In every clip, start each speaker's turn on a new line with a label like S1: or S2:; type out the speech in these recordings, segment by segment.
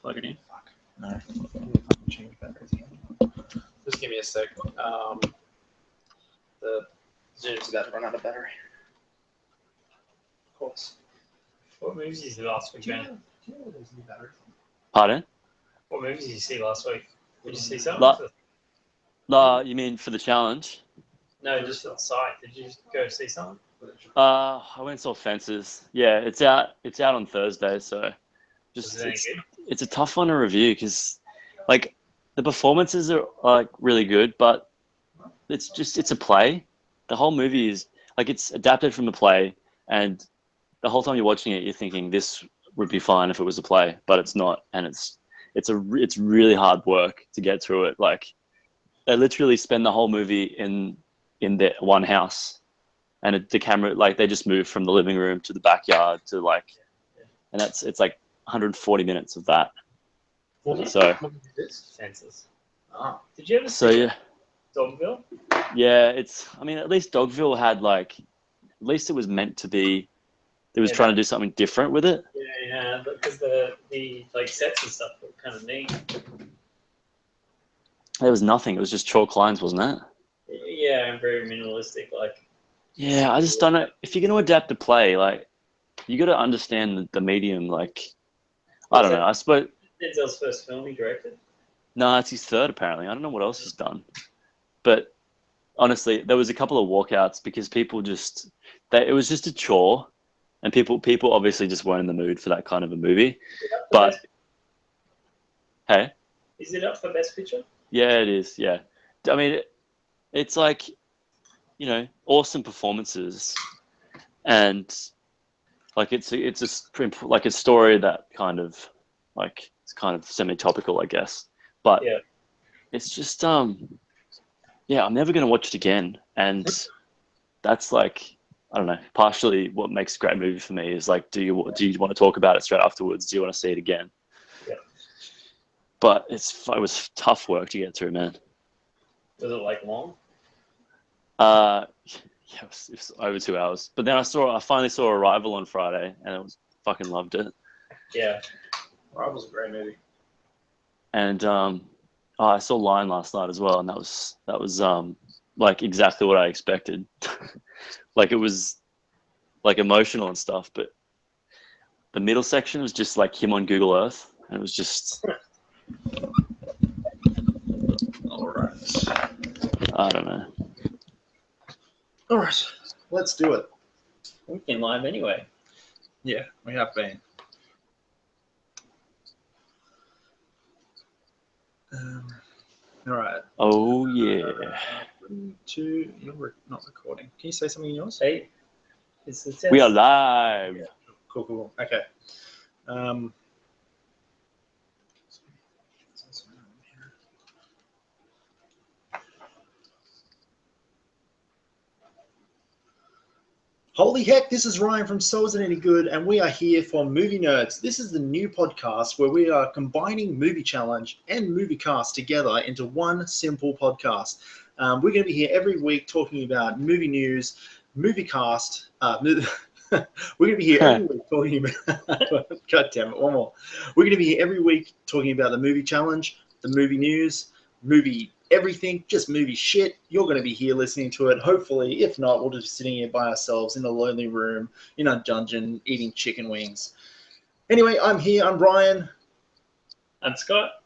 S1: plug it in.
S2: Fuck. No. Change batteries again.
S1: Just give me a sec. The Zoom's about to run out of battery. Of course.
S3: What movies did you see last week, man?
S2: Do you know where there's new batteries?
S4: Pardon?
S3: What movies did you see last week? Did you see something?
S4: No, you mean for the challenge?
S3: No, just for the site. Did you go see something?
S4: I went and saw Fences. Yeah, it's out on Thursday, so
S3: Was it any good?
S4: it's a tough one to review because like the performances are like really good, but it's a play. The whole movie is like it's adapted from the play, and the whole time you're watching it, you're thinking this would be fine if it was a play, but it's not, and it's really hard work to get through it. Like they literally spend the whole movie in their one house, and the camera like they just move from the living room to the backyard to like, and it's like 140 minutes of that. So
S2: What is this?
S3: Fences.
S2: Ah.
S3: Did you ever
S4: so
S3: see
S4: yeah.
S3: Dogville?
S4: Yeah, I mean, at least Dogville had like, at least it was meant to be, it was trying to do something different with it.
S3: Yeah, because the like sets and stuff were kind of neat.
S4: There was nothing. It was just chalk lines, wasn't it?
S3: Yeah, and very minimalistic. Like,
S4: Yeah, I just don't know. If you're going to adapt the play, like, you got to understand the medium. Like, I don't know. I suppose.
S3: Denzel's first film he directed.
S4: No, it's his third apparently. I don't know what else he's done. But honestly, there was a couple of walkouts because people just, it was just a chore, and people obviously just weren't in the mood for that kind of a movie. But hey,
S3: is it up for Best Picture?
S4: yeah, it is. Yeah, I mean, it's like, you know, awesome performances, and like it's like a story that kind of like it's kind of semi-topical, I guess. But
S3: yeah,
S4: it's just yeah, I'm never gonna watch it again, and that's like, I don't know. Partially, what makes a great movie for me is like, do you want to talk about it straight afterwards? Do you want to see it again?
S3: Yeah.
S4: But it was tough work to get through, man.
S3: Was it like long?
S4: Yeah, it was over 2 hours. But then I finally saw Arrival on Friday, and fucking loved it.
S3: Yeah.
S2: Arrival's a great movie.
S4: And I saw Lion last night as well, and that was like exactly what I expected. Like it was like emotional and stuff, but the middle section was just like him on Google Earth, and it was just
S2: All right.
S4: I don't know.
S2: All right. Let's do it.
S3: We've been live anyway.
S2: Yeah, we have been. All right.
S4: Oh yeah.
S2: 2, you're not recording. Can you say something in yours?
S3: Hey,
S4: We are live.
S2: Yeah. Cool. Okay. Holy heck, this is Ryan from So Is It Any Good, and we are here for Movie Nerds. This is the new podcast where we are combining Movie Challenge and Movie Cast together into one simple podcast. We're going to be here every week talking about movie news, movie cast. We're going to be here every week talking about. God damn it, one more. We're going to be here every week talking about the Movie Challenge, the movie news, movie everything, just movie shit. You're going to be here listening to it. Hopefully, if not, we'll just be sitting here by ourselves in a lonely room in a dungeon eating chicken wings. Anyway, I'm here. I'm Brian.
S3: I'm Scott.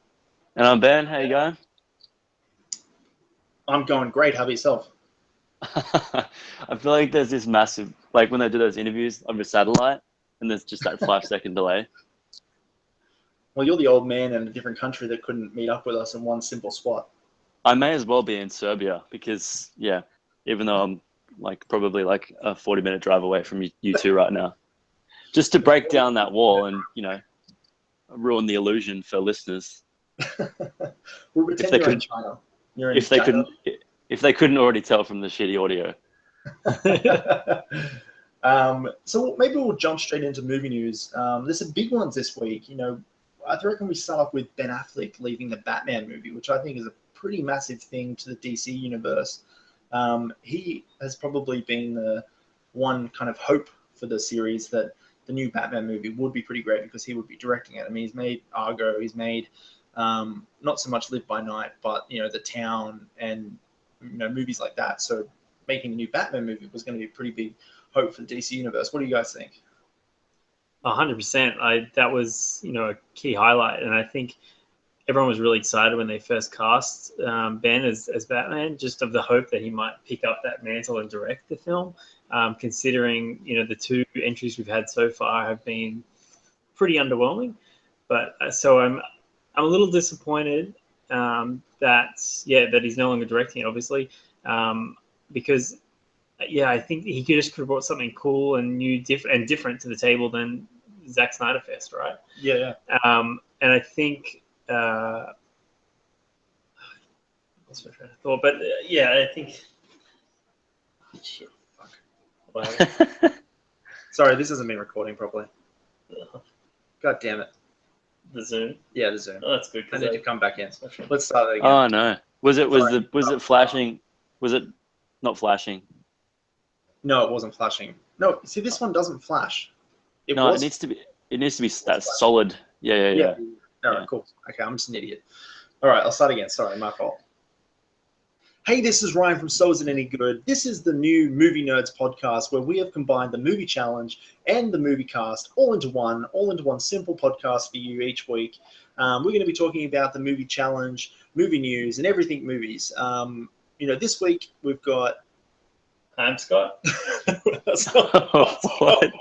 S4: And I'm Ben. How you going?
S2: I'm going great. How about yourself?
S4: I feel like there's this massive, like when they do those interviews over satellite, and there's just that 5-second delay.
S2: Well, you're the old man in a different country that couldn't meet up with us in one simple spot.
S4: I may as well be in Serbia because, yeah, even though I'm like probably like a 40-minute drive away from you two right now, just to break down that wall and, you know, ruin the illusion for listeners.
S2: We'll pretend you're in China. You're in
S4: if they couldn't already tell from the shitty audio.
S2: So maybe we'll jump straight into movie news. There's some big ones this week. You know, I reckon we start off with Ben Affleck leaving the Batman movie, which I think is a pretty massive thing to the DC universe. He has probably been the one kind of hope for the series that the new Batman movie would be pretty great because he would be directing it. I mean, he's made Argo, he's made not so much Live by Night, but The Town and movies like that. So making the new Batman movie was going to be a pretty big hope for the DC universe. What do you guys think?
S3: 100%. That was a key highlight, and I think everyone was really excited when they first cast Ben as Batman, just of the hope that he might pick up that mantle and direct the film. Considering the two entries we've had so far have been pretty underwhelming, but so I'm a little disappointed that he's no longer directing it, obviously, because I think he could have brought something cool and new, different to the table than Zack Snyder Fest, right?
S2: Yeah.
S3: And I think lost my train of thought, but I think shit. Fuck. Wow.
S2: Sorry, this hasn't been recording properly. God damn it.
S3: The Zoom.
S2: Yeah, the Zoom.
S3: Oh, that's good.
S2: I need to come back in.
S3: Okay.
S2: Let's start that again.
S4: Oh no. Was it flashing? Was it not flashing?
S2: No, it wasn't flashing. No, see, this one doesn't flash.
S4: It needs to be that solid. Yeah.
S2: All right, cool. Okay, I'm just an idiot. All right, I'll start again. Sorry, my fault. Hey, this is Ryan from So Is It Any Good. This is the new Movie Nerds podcast where we have combined the movie challenge and the movie cast all into one simple podcast for you each week. We're going to be talking about the movie challenge, movie news, and everything movies. This week we've got
S3: I'm Scott.
S2: That's not
S4: What?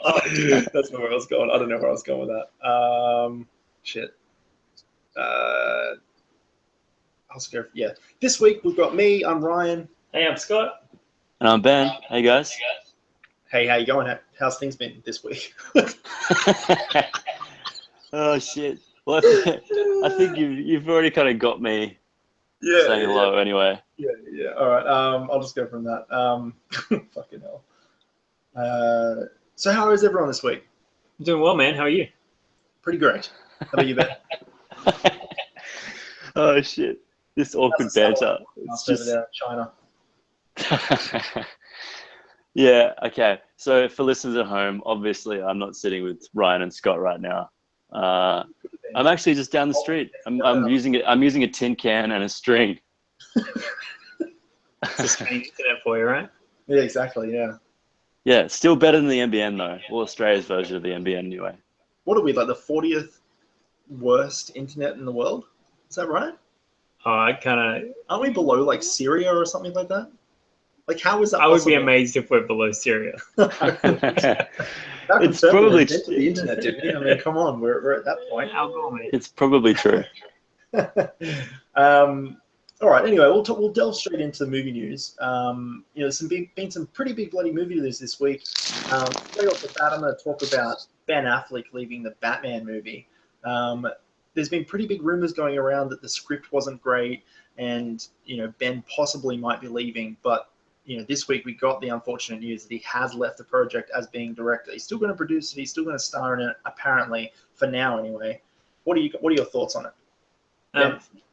S2: That's not where I was going. I don't know where I was going with that. Shit. I'll just go. Yeah. This week we've got me. I'm Ryan.
S3: Hey, I'm Scott.
S4: And I'm Ben. Hey guys.
S2: Hey, how you going? How's things been this week?
S4: Oh shit. Well, I think you've already kind of got me saying hello anyway.
S2: Yeah. All right. I'll just go from that. Fucking hell. So how is everyone this week?
S3: I'm doing well, man. How are you?
S2: Pretty great. How about you, Ben?
S4: Oh shit. This awkward banter. It's
S2: Over
S4: just
S2: there in China.
S4: Yeah, okay. So for listeners at home, obviously I'm not sitting with Ryan and Scott right now. I'm actually just down the street. I'm using a tin can and a string.
S3: Just getting internet for you, right?
S2: Yeah, exactly. Yeah.
S4: Yeah, still better than the NBN though. Well, Australia's version of the NBN anyway.
S2: What are we, like the 40th worst internet in the world? Is that right?
S3: Aren't
S2: we below like Syria or something like that? Like, how is that
S3: I would
S2: possible?
S3: be amazed if we're below Syria.
S4: It's probably
S2: the internet, didn't we? I mean, come on, we're at that point.
S3: Al Gore, mate.
S4: It's probably true.
S2: All right. Anyway, we'll delve straight into the movie news. Been some pretty big bloody movie news this week. Straight off the bat, I'm going to talk about Ben Affleck leaving the Batman movie. There's been pretty big rumors going around that the script wasn't great, and Ben possibly might be leaving. But this week we got the unfortunate news that he has left the project as being director. He's still going to produce it. He's still going to star in it, apparently, for now anyway. What are your thoughts on it?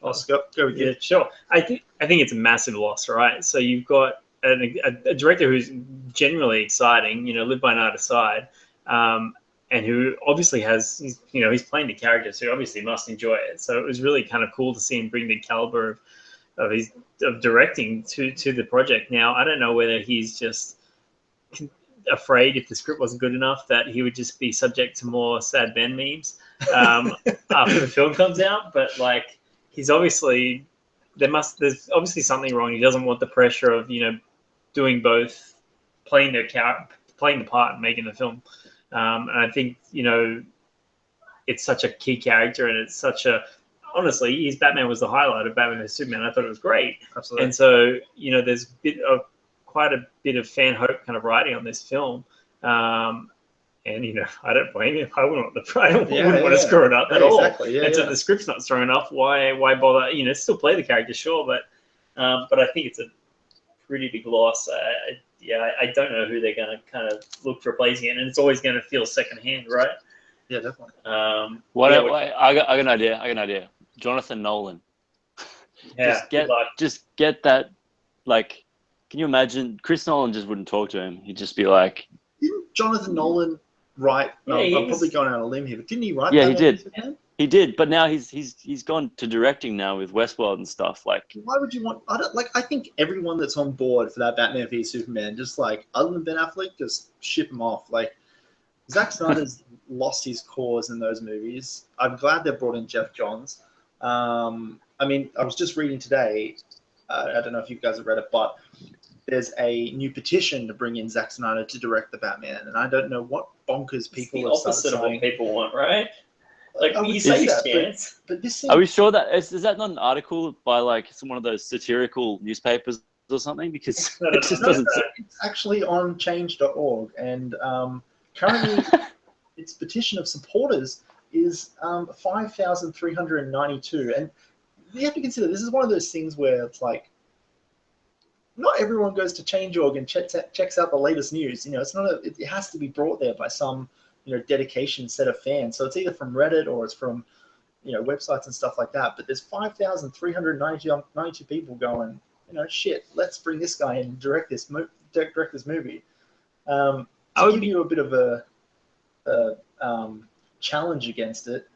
S2: Oscar, go with you.
S3: Yeah, sure. I think it's a massive loss, right? So you've got a director who's generally exciting, Live by Night aside, and who obviously he's playing the character, so he obviously must enjoy it. So it was really kind of cool to see him bring the caliber of directing to the project. Now, I don't know whether he's just afraid if the script wasn't good enough that he would just be subject to more sad Ben memes after the film comes out, but like there's obviously something wrong. He doesn't want the pressure of doing both, playing the part and making the film. And I think it's such a key character, and it's honestly, his Batman was the highlight of Batman vs Superman. I thought it was great.
S2: Absolutely.
S3: And so there's quite a bit of fan hope kind of riding on this film. And I don't blame him. I wouldn't want to screw it up at all.
S2: Exactly.
S3: And so the script's not strong enough. Why bother? Still play the character, sure, but I think it's a pretty big loss. I don't know who they're going to kind of look for replacing it, and it's always going to feel secondhand, right?
S2: Yeah, definitely.
S4: I got an idea. Jonathan Nolan.
S3: Yeah.
S4: Just get that. Like, can you imagine? Chris Nolan just wouldn't talk to him. He'd just be like,
S2: Didn't Jonathan Nolan write.
S3: Yeah,
S2: I'm probably going on a limb here, but didn't he write?
S4: Yeah, he
S2: Batman v
S4: did.
S2: Superman?
S4: He did, but now he's gone to directing now with Westworld and stuff. Like,
S2: Why would you want? I don't like. I think everyone that's on board for that Batman v Superman, just like other than Ben Affleck, just ship him off. Like Zack Snyder's lost his cause in those movies. I'm glad they brought in Jeff Johns. I mean, I was just reading today. I don't know if you guys have read it, but there's a new petition to bring in Zack Snyder to direct the Batman, and I don't know what bonkers people
S3: the
S2: have started
S3: opposite of what
S2: saying.
S3: people want, right? Like
S2: I would
S3: you
S2: say
S3: say
S2: that,
S3: chance.
S2: But this
S4: are we
S2: seems,
S4: sure that is that not an article by like one of those satirical newspapers or something? Because
S3: No,
S4: it just
S2: no,
S4: doesn't.
S2: it's actually on change.org, and currently its petition of supporters is 5,392. And you have to consider this is one of those things where it's like not everyone goes to Change.org and checks out the latest news. You know, it's not it has to be brought there by some dedication set of fans. So it's either from Reddit or it's from websites and stuff like that. But there's 5,392 people going, shit, let's bring this guy in and direct this movie. To give you a bit of a challenge against it.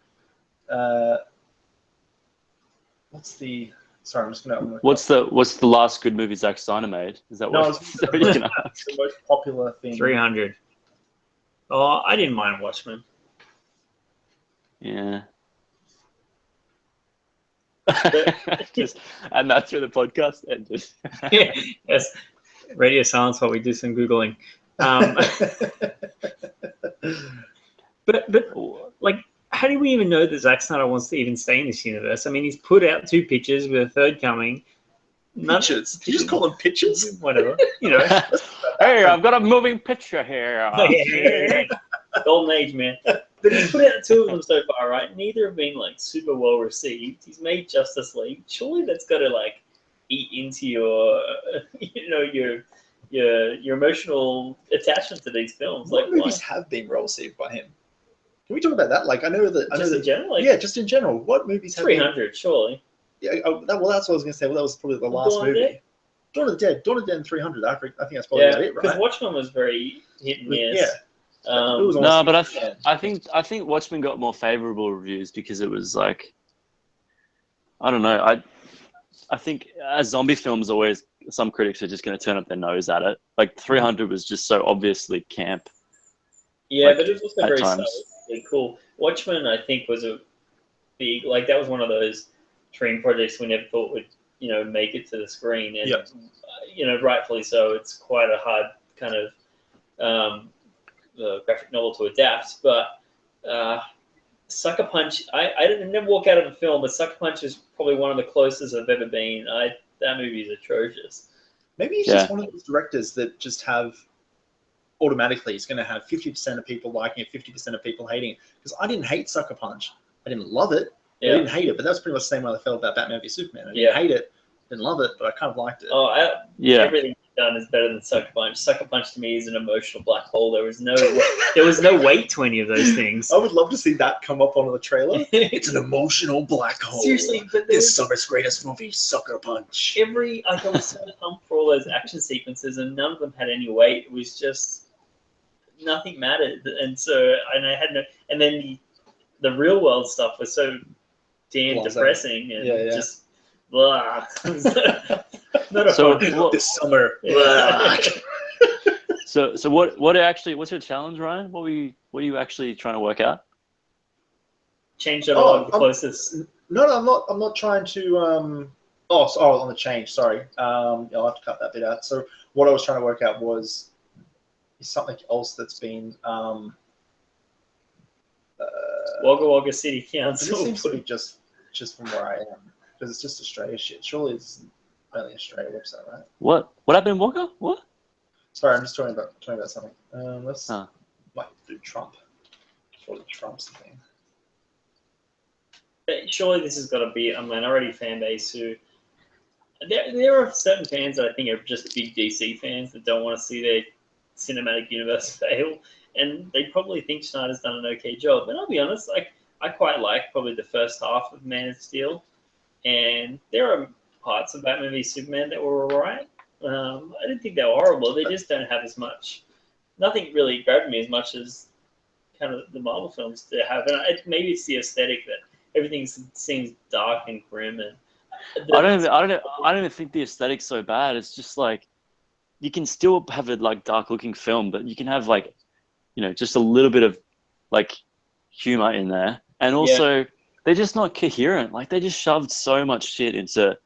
S2: Sorry, I'm just gonna.
S4: What's the last good movie Zack Snyder made? Is that
S2: No,
S4: what?
S2: it's the most popular thing.
S3: 300. Oh, I didn't mind Watchmen.
S4: Yeah. And that's where the podcast ended.
S3: Yes. Radio silence while we do some Googling. But like, how do we even know that Zack Snyder wants to even stay in this universe? I mean, he's put out 2 pictures with a third coming.
S2: Pictures? Did you just call them pictures?
S3: Whatever.
S4: Hey, I've got a moving picture here.
S3: Golden age, man. But he's put out 2 of them so far, right? Neither have been like super well received. He's made Justice League. Surely that's got to like eat into your, your emotional attachment to these films.
S2: What
S3: like,
S2: movies have been well received by him? Can we talk about that? Like, I know that
S3: in general, like,
S2: yeah, just in general. What movies have
S3: 300, surely.
S2: Yeah, that's what I was going to say. Well, that was probably the last
S3: Dawn of the
S2: movie.
S3: Dead?
S2: Dawn of the Dead and 300. I think that's probably about it,
S3: because
S2: right?
S3: Watchmen was very hit and miss.
S2: Yeah. It was
S4: No, but
S2: almost-
S4: I think Watchmen got more favorable reviews because it was like, I don't know. I think as zombie films, always some critics are just going to turn up their nose at it. Like 300 was just so obviously camp.
S3: Yeah,
S4: like,
S3: but it was also
S4: at
S3: very
S4: times.
S3: stylistically cool. Watchmen, I think, was a big, like, that was one of those dream projects we never thought would, make it to the screen. And, rightfully so. It's quite a hard kind of graphic novel to adapt. But Sucker Punch, I didn't never walk out of a film, but Sucker Punch is probably one of the closest I've ever been. That movie is atrocious.
S2: Maybe he's just one of those directors that just have automatically it's going to have 50% of people liking it, 50% of people hating it. Because I didn't hate Sucker Punch. I didn't love it.
S3: Yeah.
S2: I didn't hate it, but that was pretty much the same way I felt about Batman v Superman. I didn't hate it, didn't love it, but I kind of liked it.
S3: Everything he's done is better than Sucker Punch. Sucker Punch to me is an emotional black hole. There was no weight to any of those things.
S2: I would love to see that come up on the trailer. It's an emotional black hole.
S3: Seriously, but
S2: this summer's greatest movie, Sucker Punch.
S3: I was so pumped for all those action sequences, and none of them had any weight. It was just nothing mattered, and and then the real world stuff was so damn depressing and just blah.
S2: This summer.
S4: So what's your challenge, Ryan? What were you actually trying to work out?
S3: Change the closest.
S2: No, I'm not trying to on the change, sorry. I'll have to cut that bit out. So what I was trying to work out was something else that's been
S3: Wagga Wagga City Council.
S2: It seems to be just from where I am, because it's just Australia shit. Surely it's only Australia website, right?
S4: What happened in Wagga? What?
S2: Sorry, I'm just talking about something. Let's might do Trump. Surely Trump's the thing.
S3: Surely this has got to be a minority fan base who. There are certain fans that I think are just big DC fans that don't want to see their cinematic universe fail, and they probably think Snyder's done an okay job. And I'll be honest, I quite like probably the first half of Man of Steel, and there are parts of Batman v Superman that were alright. I didn't think they were horrible. They just don't have as much. Nothing really grabbed me as much as kind of the Marvel films to have. And maybe it's the aesthetic that everything seems dark and grim. And
S4: I don't even think the aesthetic's so bad. It's just like you can still have a like dark looking film, but you can have like, you know, just a little bit of like humor in there. And also they're just not coherent. Like they just shoved so much shit into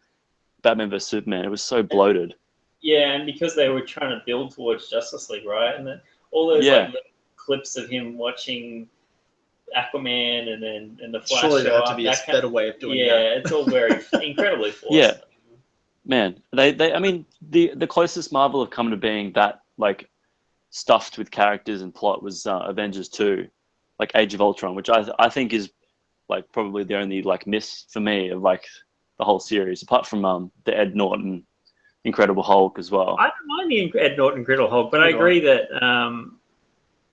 S4: Batman vs Superman. It was so bloated.
S3: Yeah, and because they were trying to build towards Justice League, right? And then all those like little clips of him watching Aquaman and the Flash.
S2: Surely there had to be a better way of doing that.
S3: Yeah, it's all very incredibly forced.
S4: Yeah, man. I mean, the closest Marvel have come to being that like stuffed with characters and plot was Avengers 2, like Age of Ultron, which I think is like probably the only like miss for me of like the whole series, apart from the Ed Norton Incredible Hulk as well.
S3: I don't mind the Ed Norton Incredible Hulk, but I agree that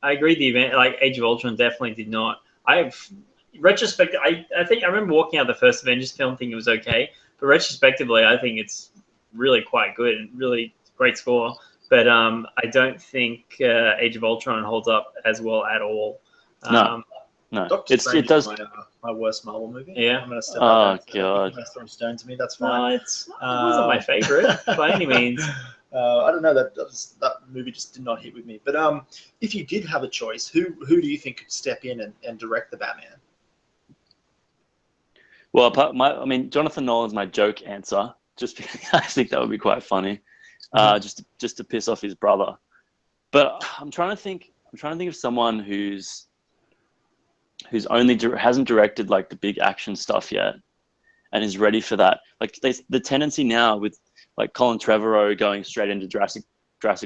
S3: the event like Age of Ultron definitely did not. I think I remember walking out the first Avengers film thinking it was okay, but retrospectively I think it's really quite good and really great score. But I don't think Age of Ultron holds up as well at all.
S4: No. It does.
S2: My worst Marvel movie.
S3: Yeah.
S2: I'm gonna step
S4: out. Oh god.
S2: Throw stone to me. That's fine.
S3: No, it wasn't my favorite by any means.
S2: I don't know. That movie just did not hit with me. But if you did have a choice, who do you think could step in and direct the Batman?
S4: Well, Jonathan Nolan's my joke answer, just because I think that would be quite funny, just to piss off his brother. But I'm trying to think of someone who's hasn't directed like the big action stuff yet, and is ready for that. Like the tendency now with like Colin Trevorrow going straight into Jurassic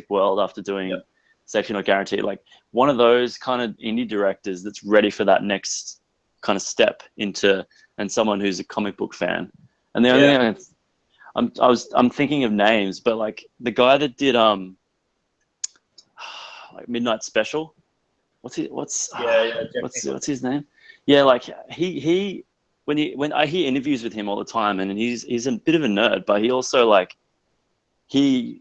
S4: World after doing Safety Not Guaranteed, like one of those kind of indie directors that's ready for that next kind of step into, and someone who's a comic book fan. And the only thing I'm thinking of names, but like the guy that did like Midnight Special, what's his name? Yeah, like he when I hear interviews with him all the time, and he's a bit of a nerd, but he also like he's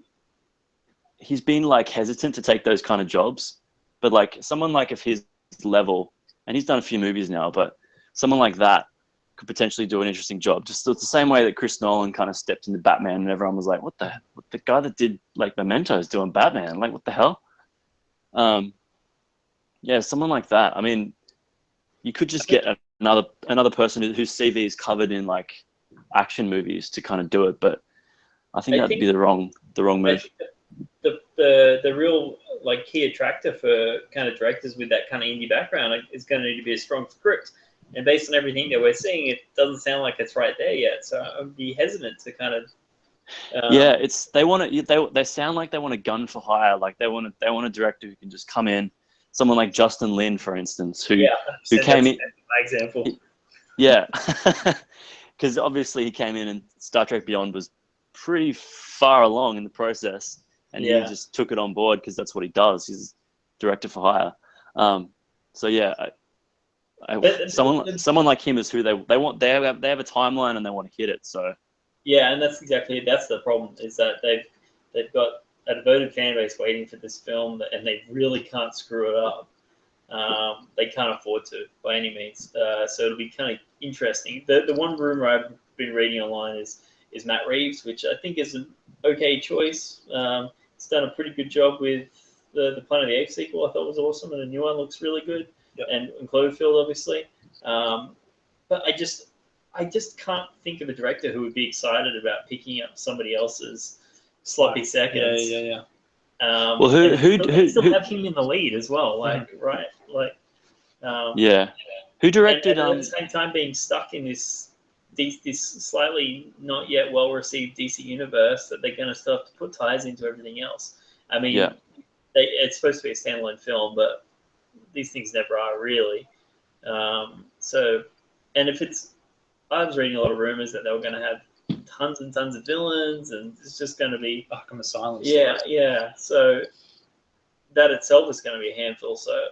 S4: been like hesitant to take those kind of jobs. But like someone like of his level, and he's done a few movies now, but someone like that could potentially do an interesting job. Just it's the same way that Chris Nolan kind of stepped into Batman, and everyone was like, "What the guy that did like Memento is doing Batman? Like what the hell?" Yeah, someone like that. I mean, you could just get another person whose CV is covered in like action movies to kind of do it, but I think that'd be the wrong move.
S3: The real like key attractor for kind of directors with that kind of indie background is going to need to be a strong script. And based on everything that we're seeing, it doesn't sound like it's right there yet. So I'd be hesitant to kind of.
S4: They sound like they want a gun for hire. Like they want a director who can just come in. Someone like Justin Lin, for instance, who came in.
S3: My example.
S4: Yeah, because obviously he came in and Star Trek Beyond was pretty far along in the process, and he just took it on board because that's what he does. He's director for hire. So yeah, someone like him is who they want. They have a timeline and they want to hit it. So
S3: yeah, and that's the problem is that they've got a devoted fan base waiting for this film, and they really can't screw it up. They can't afford to by any means. So it'll be kind of interesting. The one rumor I've been reading online is Matt Reeves, which I think is an okay choice. He's done a pretty good job with the Planet of the Apes sequel. I thought was awesome, and the new one looks really good. Yep. And Cloverfield, obviously. But I just can't think of a director who would be excited about picking up somebody else's sloppy seconds.
S2: Yeah.
S4: Well, who
S3: still have him in the lead as well? Like, right? Like,
S4: who directed?
S3: And at the same time, being stuck in this slightly not yet well received DC universe that they're going to still have to put ties into everything else. I mean, it's supposed to be a standalone film, but these things never are really. And if I was reading a lot of rumors that they were going to have tons and tons of villains, and it's just going to be
S2: Arkham Asylum.
S3: Yeah. So that itself is going to be a handful. So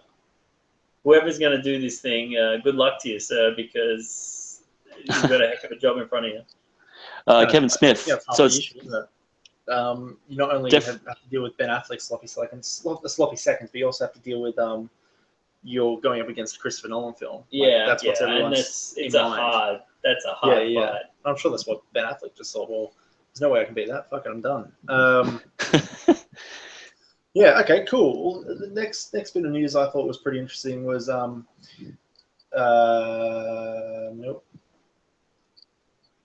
S3: whoever's going to do this thing, good luck to you, sir, because you've got a heck of a job in front of you.
S4: Kevin Smith.
S2: So it's you not only have to deal with Ben Affleck's sloppy seconds, but you also have to deal with you're going up against a Christopher Nolan film. Like,
S3: Yeah,
S2: that's what's
S3: and
S2: everyone's
S3: it's
S2: in
S3: a
S2: mind.
S3: hard
S2: Yeah.
S3: fight.
S2: I'm sure that's what Ben Affleck just thought. Well, there's no way I can beat that. Fuck it, I'm done. Yeah. Okay. Cool. Well, the next bit of news I thought was pretty interesting was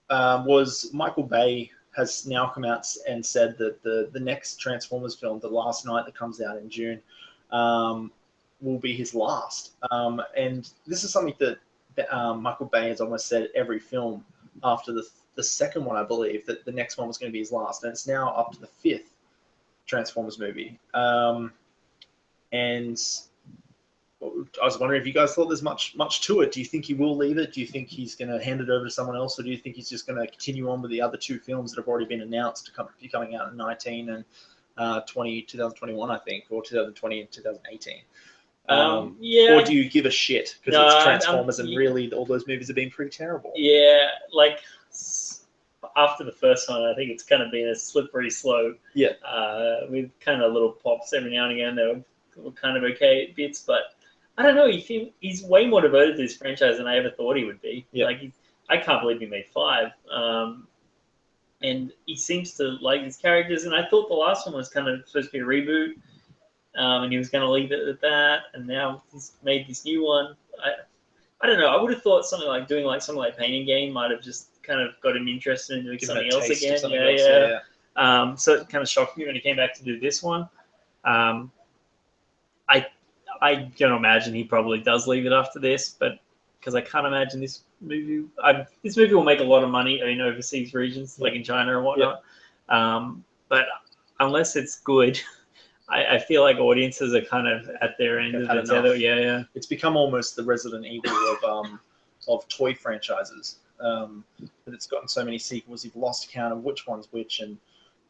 S2: was Michael Bay has now come out and said that the next Transformers film, The Last Night, that comes out in June, will be his last. And this is something that Michael Bay has almost said every film after the second one, I believe, that the next one was going to be his last. And it's now up to the 5th Transformers movie. And I was wondering if you guys thought there's much to it. Do you think he will leave it? Do you think he's going to hand it over to someone else? Or do you think he's just going to continue on with the other 2 films that have already been announced to be coming out in 19 and 2021, I think, or 2020 and 2018?
S3: Yeah.
S2: Or do you give a shit because it's Transformers and
S3: yeah.
S2: really all those movies have been pretty terrible?
S3: Yeah, like after the first one, I think it's kind of been a slippery slope.
S2: Yeah.
S3: With kind of little pops every now and again that were kind of okay bits, but I don't know. He's way more devoted to this franchise than I ever thought he would be.
S2: Yeah.
S3: Like I can't believe he made 5. And he seems to like his characters. And I thought the last one was kind of supposed to be a reboot. And he was going to leave it at that, and now he's made this new one. I don't know. I would have thought something like doing something like Painting Game might have just kind of got him interested in doing something else again. So it kind of shocked me when he came back to do this one. I can imagine he probably does leave it after this, but because I can't imagine this movie. This movie will make a lot of money in overseas regions, like in China and whatnot. But unless it's good. I feel like audiences are kind of at their end of the tether. Yeah.
S2: It's become almost the Resident Evil of toy franchises. But it's gotten so many sequels, you've lost count of which one's which, and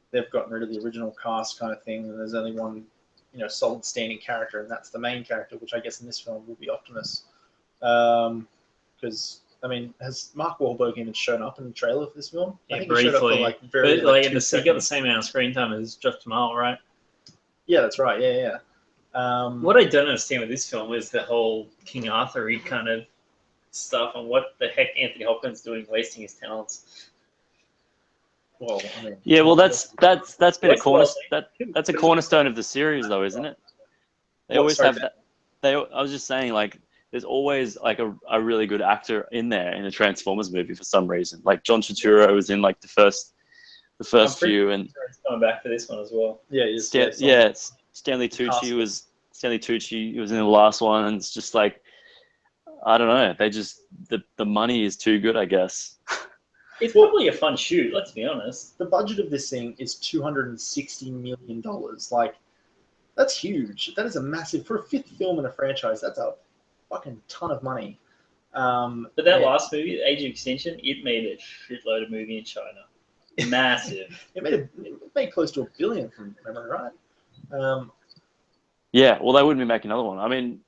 S2: they've gotten rid of the original cast kind of thing. And there's only one, solid standing character, and that's the main character, which I guess in this film will be Optimus. Because has Mark Wahlberg even shown up in the trailer for this film?
S3: Yeah,
S2: I think
S3: briefly.
S2: He showed up for very 2 seconds.
S3: He got the same amount of screen time as Josh Jamal, right?
S2: Yeah, that's right. Yeah.
S3: What I don't understand with this film is the whole King Arthur-y kind of stuff, and what the heck Anthony Hopkins doing, wasting his talents.
S2: Well,
S4: that's been that's a cornerstone of the series, though, isn't it? They always have that. I was just saying, there's always a really good actor in there in a Transformers movie for some reason. Like John Turturro was in the first few, and
S3: sure he's coming back for this one as well.
S2: Yeah,
S4: Stanley Tucci was in the last one, and it's just I don't know. They just the money is too good, I guess.
S3: It's probably a fun shoot. Let's be honest.
S2: The budget of this thing is $260 million. That's huge. That is a massive for a 5th film in a franchise. That's a fucking ton of money.
S3: But that last movie, Age of Extinction, it made a shitload of movie in China. Massive.
S2: it made close to $1 billion from memory, right?
S4: Yeah, well, they wouldn't be making another one.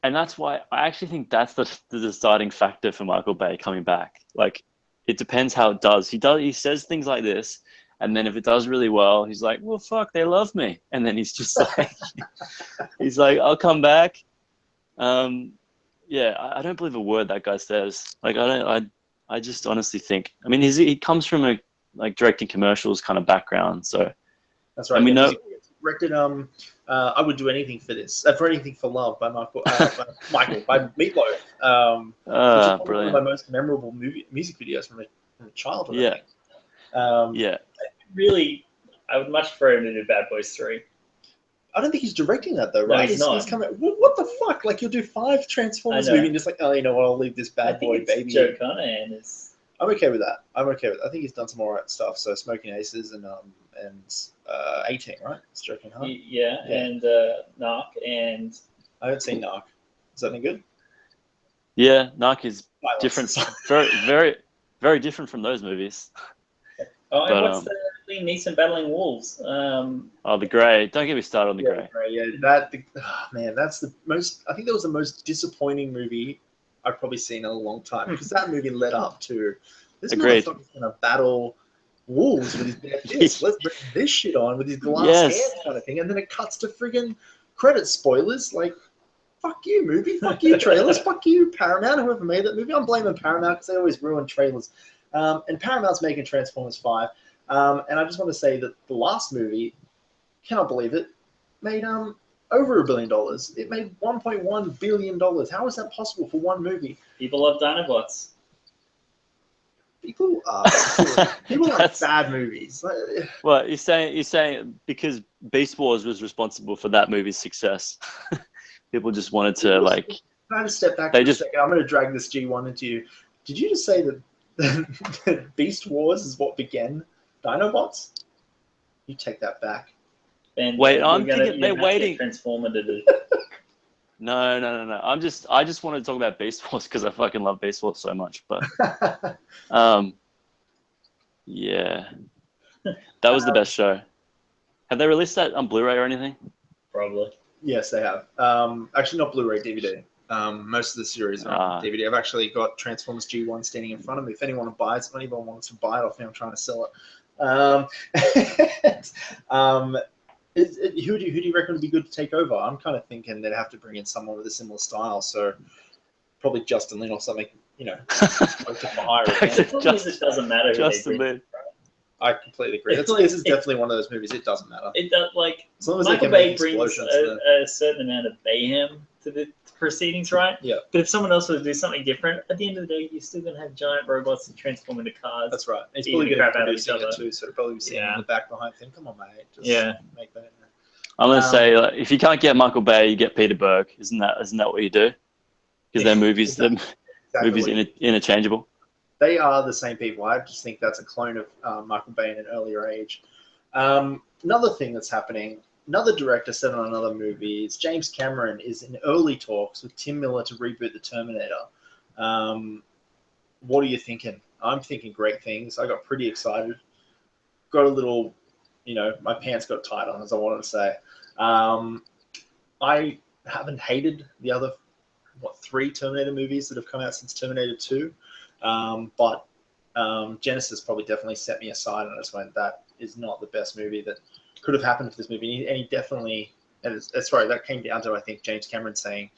S4: And that's why I actually think that's the deciding factor for Michael Bay coming back. It depends how it does. He says things like this, and then if it does really well, he's like, well, fuck, they love me. And then he's just he's like, I'll come back. Yeah, I don't believe a word that guy says. I just honestly think, he comes from a directing commercials kind of background, so
S2: that's right.
S4: And we know
S2: directed I Would Do Anything for This, for Anything for Love by by Meatloaf. Which is one of my most memorable music videos from a childhood.
S4: Yeah.
S2: I think.
S3: Really, I would much prefer him to do Bad Boys 3.
S2: I don't think he's directing that though, right?
S3: No, he's not.
S2: He's coming. What the fuck? You'll do 5 Transformers movies and just oh, you know what? I'll leave this bad boy baby.
S3: Joe Carnahan is.
S2: I'm okay with that. I think he's done some alright stuff. So Smoking Aces and 18, right? It's Joe Carnahan.
S3: Yeah, and Narc, and
S2: I haven't seen Narc. Is that any good?
S4: Yeah, Narc is different. Very, very, very different from those movies.
S3: Oh, and what's the Liam Neeson battling wolves?
S4: The Grey. Don't get me started on the Grey.
S2: Man, that's the most. I think that was the most disappointing movie I've probably seen in a long time, because that movie led up to this motherfucker's gonna battle wolves with his bare fists. Let's bring this shit on with his glass hands kind of thing, and then it cuts to friggin' credit spoilers. fuck you, movie. Fuck you, trailers. Fuck you, Paramount. Whoever made that movie, I'm blaming Paramount because they always ruin trailers. And Paramount's making Transformers 5. And I just want to say that the last movie, cannot believe it, made over $1 billion. It made $1.1 billion. How is that possible for one movie?
S3: People love Dinobots.
S2: People like bad movies.
S4: Well, you're saying because Beast Wars was responsible for that movie's success. People just wanted to like.
S2: Can I just step back for a second? I'm going to drag this G1 into you. Did you just say that Beast Wars is what began Dinobots? You take that back.
S3: And
S4: wait, I'm thinking they're waiting.
S3: Transformer to do.
S4: No. I just want to talk about Beast Wars because I fucking love Beast Wars so much. But yeah, that was the best show. Have they released that on Blu-ray or anything?
S3: Probably.
S2: Yes, they have. Actually, not Blu-ray, DVD. Most of the series are on DVD. I've actually got Transformers G1 standing in front of me. If anyone buys it, if anyone wants to buy it off me, I'm trying to sell it. Who do you reckon would be good to take over? I'm kind of thinking they'd have to bring in someone with a similar style. So probably Justin Lin or something, to fire.
S3: The problem is it doesn't matter who they bring.
S2: Lin. I completely agree. This is definitely one of those movies. It doesn't matter.
S3: It does, like,
S2: as long as
S3: Michael
S2: they can
S3: Bay brings a certain amount of mayhem to the proceedings, right?
S2: Yeah.
S3: But if someone else would do something different, at the end of the day, you're still going to have giant robots that transform into cars.
S2: That's right. He's probably going to produce it too, so it'll probably be sitting in the back behind him. Come on, mate. Just make that.
S4: I'm going to say, if you can't get Michael Bay, you get Peter Berg. Isn't that what you do? Because their movies, movies interchangeable.
S2: They are the same people. I just think that's a clone of Michael Bay in an earlier age. Another thing that's happening, another director said on another movie, is James Cameron is in early talks with Tim Miller to reboot The Terminator. What are you thinking? I'm thinking great things. I got pretty excited. Got a little, my pants got tight on, as I wanted to say. I haven't hated the other, 3 Terminator movies that have come out since Terminator 2. But Genesis probably definitely set me aside, and I just went, that is not the best movie that could have happened to this movie. And he definitely, that came down to, I think, James Cameron saying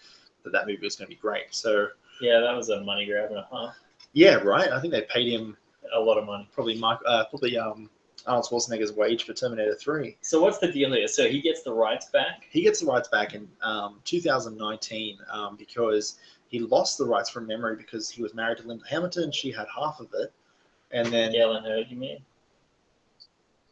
S2: that movie was going to be great. So
S3: yeah, that was a money grab and a half.
S2: Yeah, right. I think they paid him
S3: a lot of money.
S2: Probably Arnold Schwarzenegger's wage for Terminator 3.
S3: So what's the deal here? So he gets the rights back?
S2: He gets the rights back in 2019 because he lost the rights from memory because he was married to Linda Hamilton. She had half of it. And then...
S3: Galen Hurd, you mean?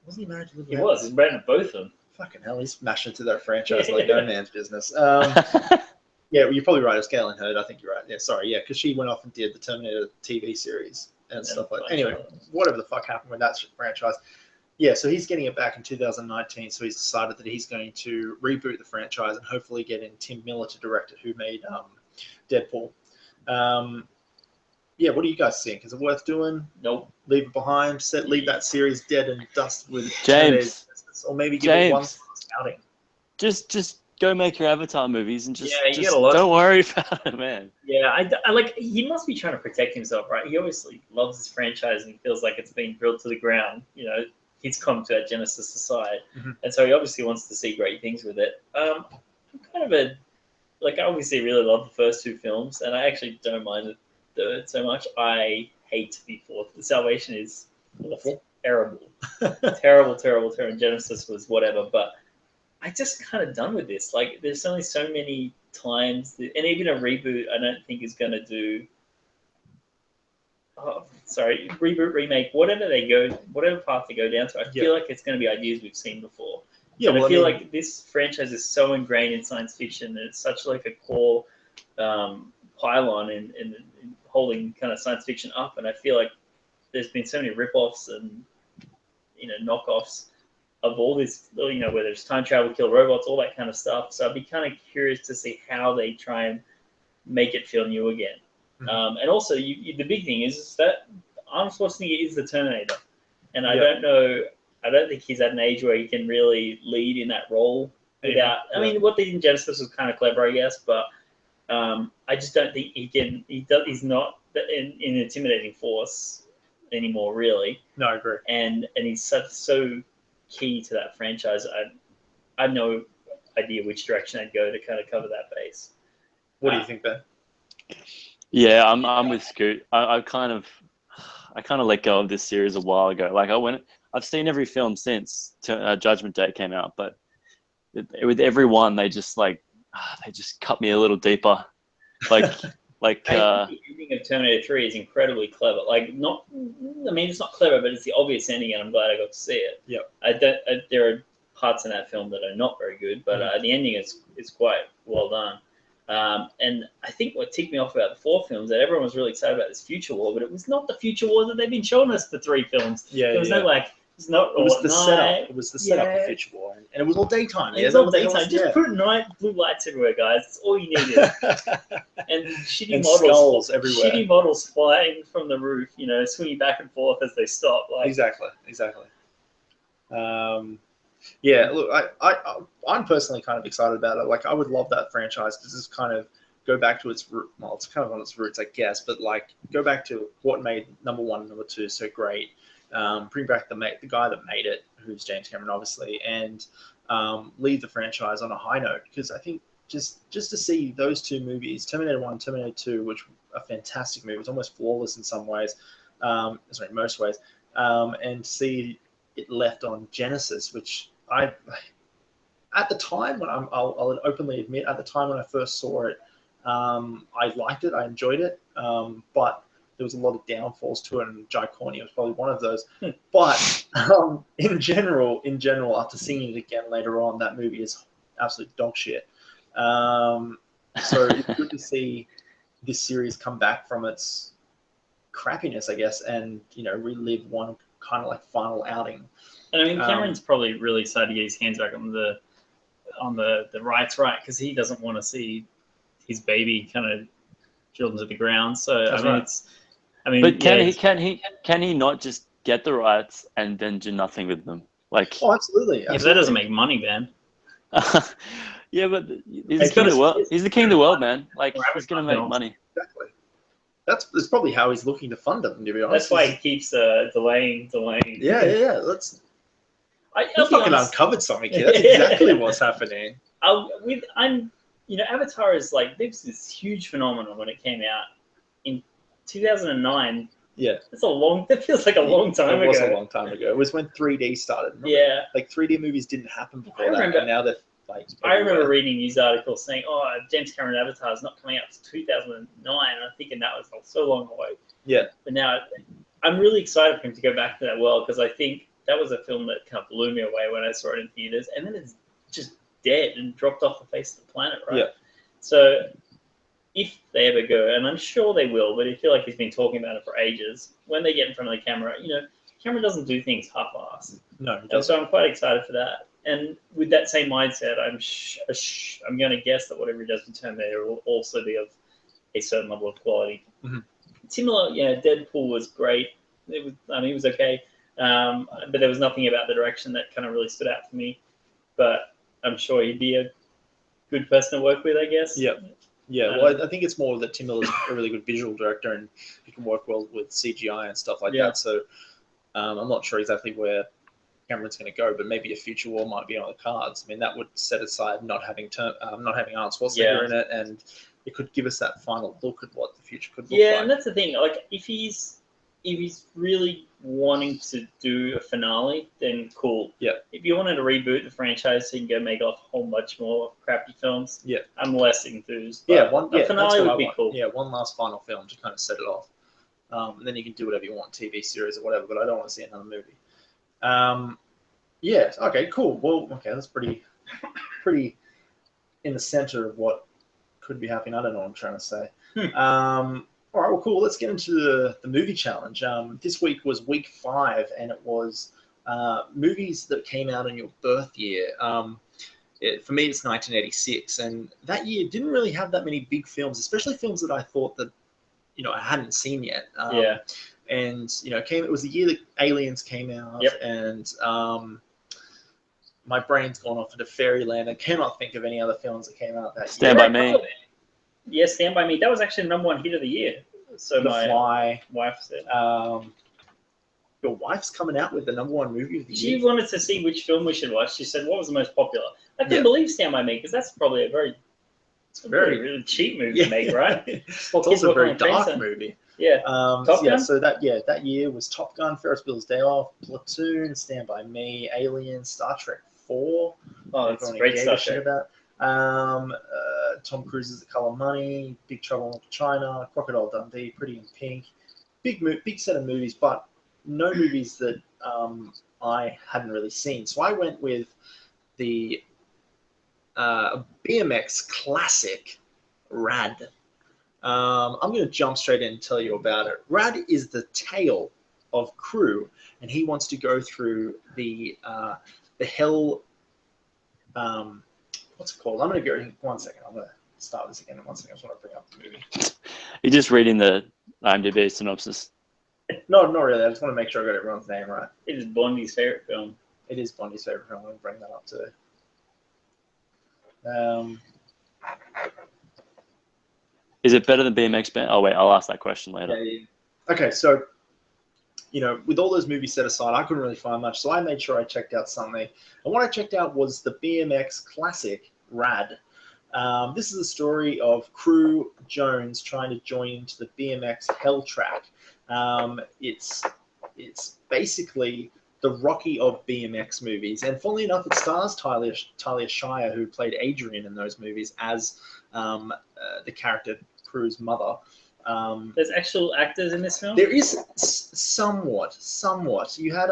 S2: Wasn't he married to Linda
S3: He
S2: Hamilton?
S3: was. He's married to both of them.
S2: Fucking hell, he's smashed into that franchise like no man's business. Yeah, well, you're probably right. It was Galen Hurd. I think you're right. Yeah, sorry. Yeah, because she went off and did the Terminator TV series and stuff like that. Anyway, whatever the fuck happened with that franchise. Yeah, so he's getting it back in 2019. So he's decided that he's going to reboot the franchise and hopefully get in Tim Miller to direct it, who made Deadpool. Yeah, what do you guys think? Is it worth doing?
S3: Nope.
S2: Leave it behind. Leave that series dead and dust with
S4: James.
S2: Or maybe give it one outing.
S4: Just go make your Avatar movies and just
S3: get a lot.
S4: Don't worry about it, man.
S3: Yeah, I like. He must be trying to protect himself, right? He obviously loves his franchise and he feels like it's been drilled to the ground. He's come to that Genesis aside, and so he obviously wants to see great things with it. I'm kind of I obviously really love the first 2 films, and I actually don't mind the third so much. I hate the fourth. The Salvation is awful, terrible, terrible. Genesis was whatever, but I just kind of done with this. Like, there's only so many times, and even a reboot, I don't think is going to do. Reboot, remake, whatever path they go down to. I feel like it's going to be ideas we've seen before. Yeah, I feel like this franchise is so ingrained in science fiction, and it's such like a core pylon in holding kind of science fiction up. And I feel like there's been so many rip-offs and knockoffs of all this, whether it's time travel, kill robots, all that kind of stuff. So I'd be kind of curious to see how they try and make it feel new again. And also, the big thing is that Arnold Schwarzenegger is the Terminator, and I don't think he's at an age where he can really lead in that role without. I mean, what they did in Genesis was kind of clever, I guess, but I just don't think he can. He's not an intimidating force anymore, really.
S2: No, I agree.
S3: And he's so key to that franchise. I have no idea which direction I'd go to kind of cover that base.
S2: What do you think, Ben?
S4: Yeah, I'm with Scoot. I kind of let go of this series a while ago. Like I've seen every film since Judgment Day came out, but with every one they just cut me a little deeper. Like
S3: I think the ending of Terminator 3 is incredibly clever. Like, not, I mean, it's not clever, but it's the obvious ending, and I'm glad I got to see it.
S2: Yep.
S3: There are parts in that film that are not very good, but the ending is quite well done. And I think what ticked me off about the 4 films that everyone was really excited about this future war, but it was not the future war that they've been showing us for 3 films.
S2: Yeah,
S3: there was no like. It's not.
S2: It was the setup.
S3: Night.
S2: It was the setup for Future War, and it was all daytime.
S3: It was all daytime. Just put night blue lights everywhere, guys. That's all you needed. And shitty
S2: and
S3: models
S2: skulls everywhere.
S3: Shitty models flying from the roof, swinging back and forth as they stop. Like,
S2: Exactly. Yeah, look, I'm personally kind of excited about it. Like, I would love that franchise because it's kind of go back to its root. Well, it's kind of on its roots, I guess, but like go back to what made number 1 and number 2 so great. Bring back the guy that made it, who's James Cameron, obviously, and leave the franchise on a high note. Because I think just to see those 2 movies, Terminator 1, Terminator 2, which are fantastic movies, almost flawless in some ways, most ways, and see it left on Genesis, which at the time when I'll openly admit, at the time when I first saw it, I liked it, I enjoyed it, but there was a lot of downfalls to it, and Jai Courtney was probably one of those. But in general, after seeing it again later on, that movie is absolute dog shit. So it's good to see this series come back from its crappiness, I guess, and relive one kind of like final outing.
S3: And I mean, Cameron's probably really excited to get his hands back on the rights, right? Because he doesn't want to see his baby kind of drilled into the ground. So
S2: That's right.
S4: But can he not just get the rights and then do nothing with them? Like,
S2: oh, absolutely.
S3: Yeah, that doesn't make money, Ben.
S4: Yeah, but he's the king of the world. He's the king of the world, man. Like, he's gonna make money.
S2: Exactly. That's probably how he's looking to fund it, to be honest.
S3: That's why he keeps delaying.
S2: Yeah. He's fucking uncovered something here. That's exactly what's happening.
S3: Avatar is like, there's this huge phenomenon when it came out in 2009.
S2: Yeah.
S3: That feels like a long time ago.
S2: It was a long time ago. It was when 3D started. Remember?
S3: Yeah.
S2: Like 3D movies didn't happen before that, and now they're like
S3: I remember reading news articles saying, James Cameron Avatar is not coming out until 2009, and I'm thinking that was so long away.
S2: Yeah.
S3: But now I'm really excited for him to go back to that world, because I think that was a film that kind of blew me away when I saw it in theaters, and then it's just dead and dropped off the face of the planet, right? Yeah. So if they ever go, and I'm sure they will, but I feel like he's been talking about it for ages, when they get in front of the camera, Cameron doesn't do things half-assed.
S2: No.
S3: And so I'm quite excited for that. And with that same mindset, I'm going to guess that whatever he does in Terminator will also be of a certain level of quality.
S2: Mm-hmm.
S3: Similar, Deadpool was great. It was okay. But there was nothing about the direction that kind of really stood out for me. But I'm sure he'd be a good person to work with, I guess.
S2: Yeah. Yeah, well, I think it's more that Tim Miller's a really good visual director, and he can work well with CGI and stuff like that. So I'm not sure exactly where Cameron's going to go, but maybe a future war might be on the cards. I mean, that would set aside not having Arnold Schwarzenegger in it, and it could give us that final look at what the future could look like.
S3: Yeah, and that's the thing. Like, if he's really wanting to do a finale, then cool.
S2: Yeah.
S3: If you wanted to reboot the franchise so you can go make a whole bunch more crappy films, I'm less enthused.
S2: Yeah,
S3: a finale would be cool.
S2: Yeah, one last final film to kind of set it off. And then you can do whatever you want, TV series or whatever, but I don't want to see another movie. Yeah, okay, cool. Well, okay, that's pretty in the center of what could be happening. I don't know what I'm trying to say. All right, well, cool. Let's get into the movie challenge. This week was week 5, and it was movies that came out in your birth year. For me, it's 1986, and that year didn't really have that many big films, especially films that I thought that I hadn't seen yet. And it was the year that Aliens came out, and my brain's gone off into fairyland. I cannot think of any other films that came out that year.
S4: Stand by Me.
S3: Yeah, Stand By Me. That was actually the #1 hit of the year. So
S2: The Fly.
S3: Wife said.
S2: Your wife's coming out with the #1 movie of the year.
S3: She wanted to see which film we should watch. She said, "What was the most popular?" I couldn't believe Stand By Me, because that's probably a very It's a really cheap movie to make, right?
S2: It's
S3: Well, kids
S2: also a
S3: walk
S2: very
S3: on the train
S2: dark
S3: set.
S2: movie.
S3: Yeah. Top
S2: Yeah,
S3: Gun?
S2: so that year was Top Gun, Ferris Bueller's Day Off, Platoon, Stand By Me, Alien, Star Trek 4.
S3: Oh,
S2: if
S3: that's
S2: anyone
S3: great
S2: gave
S3: Star
S2: a shit
S3: Trek.
S2: about. Tom Cruise's The Color Money, Big Trouble in Little China, Crocodile Dundee, Pretty in Pink. Big set of movies, but no movies that I hadn't really seen. So I went with the BMX classic, Rad. I'm going to jump straight in and tell you about it. Rad is the tale of Crew, and he wants to go through the hell. What's it called? I'm going to go. 1 second. I'm going to start this again in 1 second. I just want to bring up the movie.
S4: You're just reading the IMDb synopsis.
S2: No, not really. I just want to make sure I got everyone's name right.
S3: It is Bondi's favorite film.
S2: It is Bondi's favorite film. I'm going to bring that up too.
S4: Is it better than BMX Band? Oh wait, I'll ask that question later.
S2: Yeah. Okay, so with all those movies set aside, I couldn't really find much, so I made sure I checked out something. And what I checked out was the BMX classic Rad. This is a story of Crew Jones trying to join into the BMX hell track. It's basically the Rocky of BMX movies, and funnily enough, it stars Talia Shire, who played Adrian in those movies as the character Crew's mother.
S3: There's actual actors in this film?
S2: There is somewhat. You had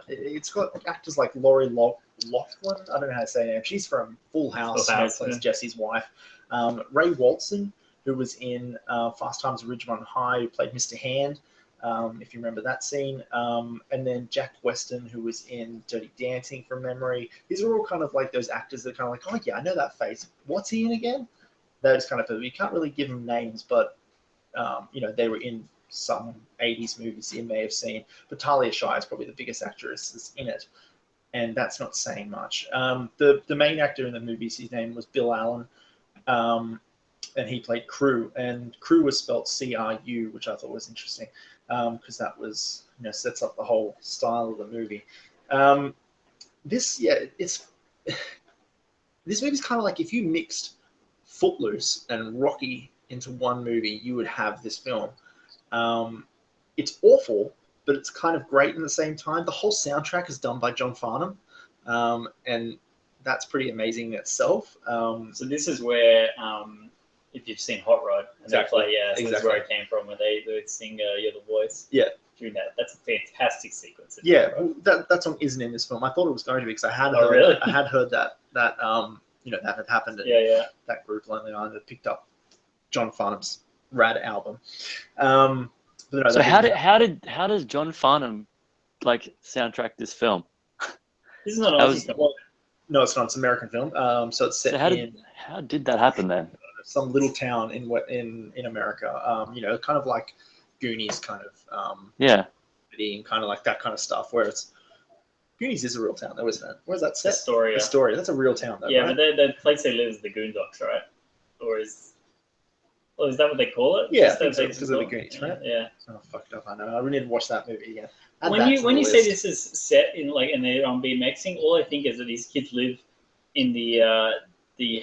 S2: it's got actors like Laurie Loughlin. I don't know how to say her name. She's from Full House. Plays Jesse's wife. Ray Walton, who was in Fast Times at Ridgemont High, who played Mr. Hand. If you remember that scene, and then Jack Weston, who was in Dirty Dancing from memory. These are all kind of like those actors that are kind of like, oh yeah, I know that face. What's he in again? Those kind of people. You can't really give them names, but they were in some 80s movies you may have seen. But Talia Shire is probably the biggest actress that's in it, and that's not saying much. The main actor in the movies, his name was Bill Allen, and he played Crew, and Crew was spelled CRU, which I thought was interesting because that was sets up the whole style of the movie. This movie's kind of like if you mixed Footloose and Rocky into one movie, you would have this film. It's awful, but it's kind of great in the same time. The whole soundtrack is done by John Farnham, and that's pretty amazing in itself.
S3: So this is where, if you've seen Hot Rod, and
S2: Exactly.
S3: they play, so
S2: Exactly.
S3: that's where it came from, where they would sing "You're the Voice."
S2: Yeah.
S3: During that, that's a fantastic sequence.
S2: Yeah, that song isn't in this film. I thought it was going to be because I had heard that that had happened. And that group Lonely Island had picked up John Farnham's Rad album.
S4: So how does John Farnham soundtrack this film?
S3: This is not an Aussie film.
S2: Well, no, it's not. It's an American film. So it's set in
S4: how did that happen then?
S2: Some little town in America. Kind of like Goonies, kind of and kind of like that kind of stuff. Where it's Goonies is a real town, though, isn't it? Where's that set?
S3: Astoria.
S2: Astoria. That's a real town, though.
S3: Yeah,
S2: right?
S3: but the place they live is the Goondocks, right? Or is that what they call it?
S2: Yeah, I think so, because of the Goonies, right?
S3: Yeah.
S2: Oh, fucked up. I know. I really didn't watch that movie again.
S3: When you say this is set in and they're on BMXing, all I think is that these kids live in the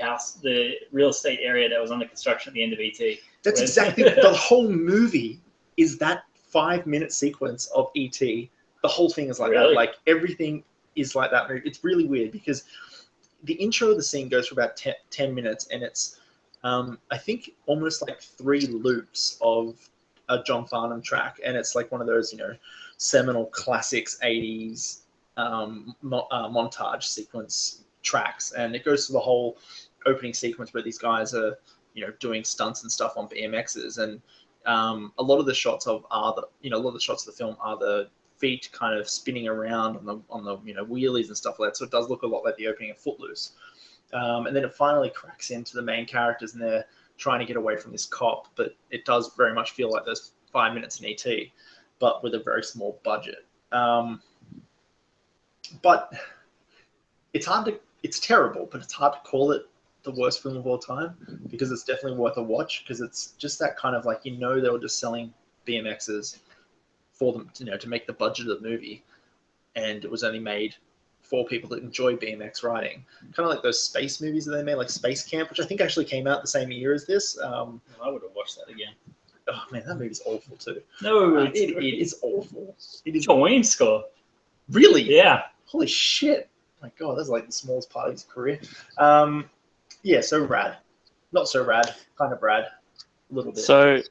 S3: house, the real estate area that was under construction at the end of ET.
S2: That's exactly the whole movie is that 5-minute sequence of ET. The whole thing is like that. Like everything is like that movie. It's really weird because the intro of the scene goes for about 10 minutes, and it's I think almost like 3 loops of a John Farnham track, and it's like one of those seminal classics 80s montage sequence tracks, and it goes through the whole opening sequence where these guys are doing stunts and stuff on BMXs, and a lot of the shots of the film are the feet kind of spinning around on the wheelies and stuff like that. So it does look a lot like the opening of Footloose. And then it finally cracks into the main characters, and they're trying to get away from this cop, but it does very much feel like those 5 minutes in ET, but with a very small budget. But it's terrible, but it's hard to call it the worst film of all time because it's definitely worth a watch, because it's just that kind of they were just selling BMXs for them to make the budget of the movie, and it was only made for people that enjoy BMX riding. Kind of like those space movies that they made, like Space Camp, which I think actually came out the same year as this.
S3: I would have watched that again.
S2: Oh man, that movie's awful too.
S3: No,
S2: It is awful. It is
S3: John Williams score.
S2: really.
S3: Yeah.
S2: Holy shit! My God, that's like the smallest part of his career. Yeah, so rad. Not so rad. Kind of rad. A little bit.
S4: So,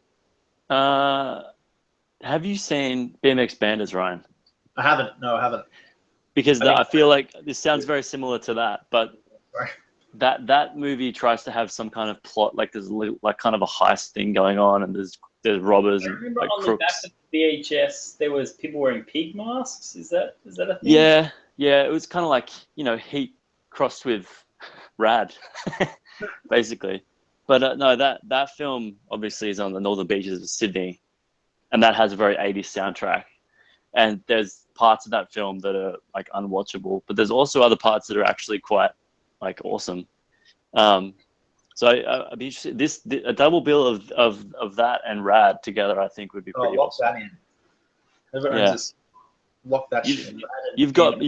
S4: have you seen BMX Bandits, Ryan?
S2: I haven't. No, I haven't.
S4: Because
S2: I think-
S4: I feel like this sounds very similar to that, but
S2: Right.
S4: that movie tries to have some kind of plot, like there's like kind of a heist thing going on, and there's robbers
S3: I
S4: and
S3: remember
S4: like
S3: on the back
S4: crooks.
S3: of the VHS there was people wearing pig masks. Is that a thing?
S4: Yeah, it was kind of like, Heat crossed with Rad, basically. But no, that film obviously is on the northern beaches of Sydney, and that has a very 80s soundtrack. And there's parts of that film that are like unwatchable, but there's also other parts that are actually quite like awesome. So I'd be interested. A double bill of that and Rad together, I think, would be pretty
S2: lock
S4: awesome.
S2: that in. Everyone
S4: Yeah.
S2: just lock that shit in.
S4: You've got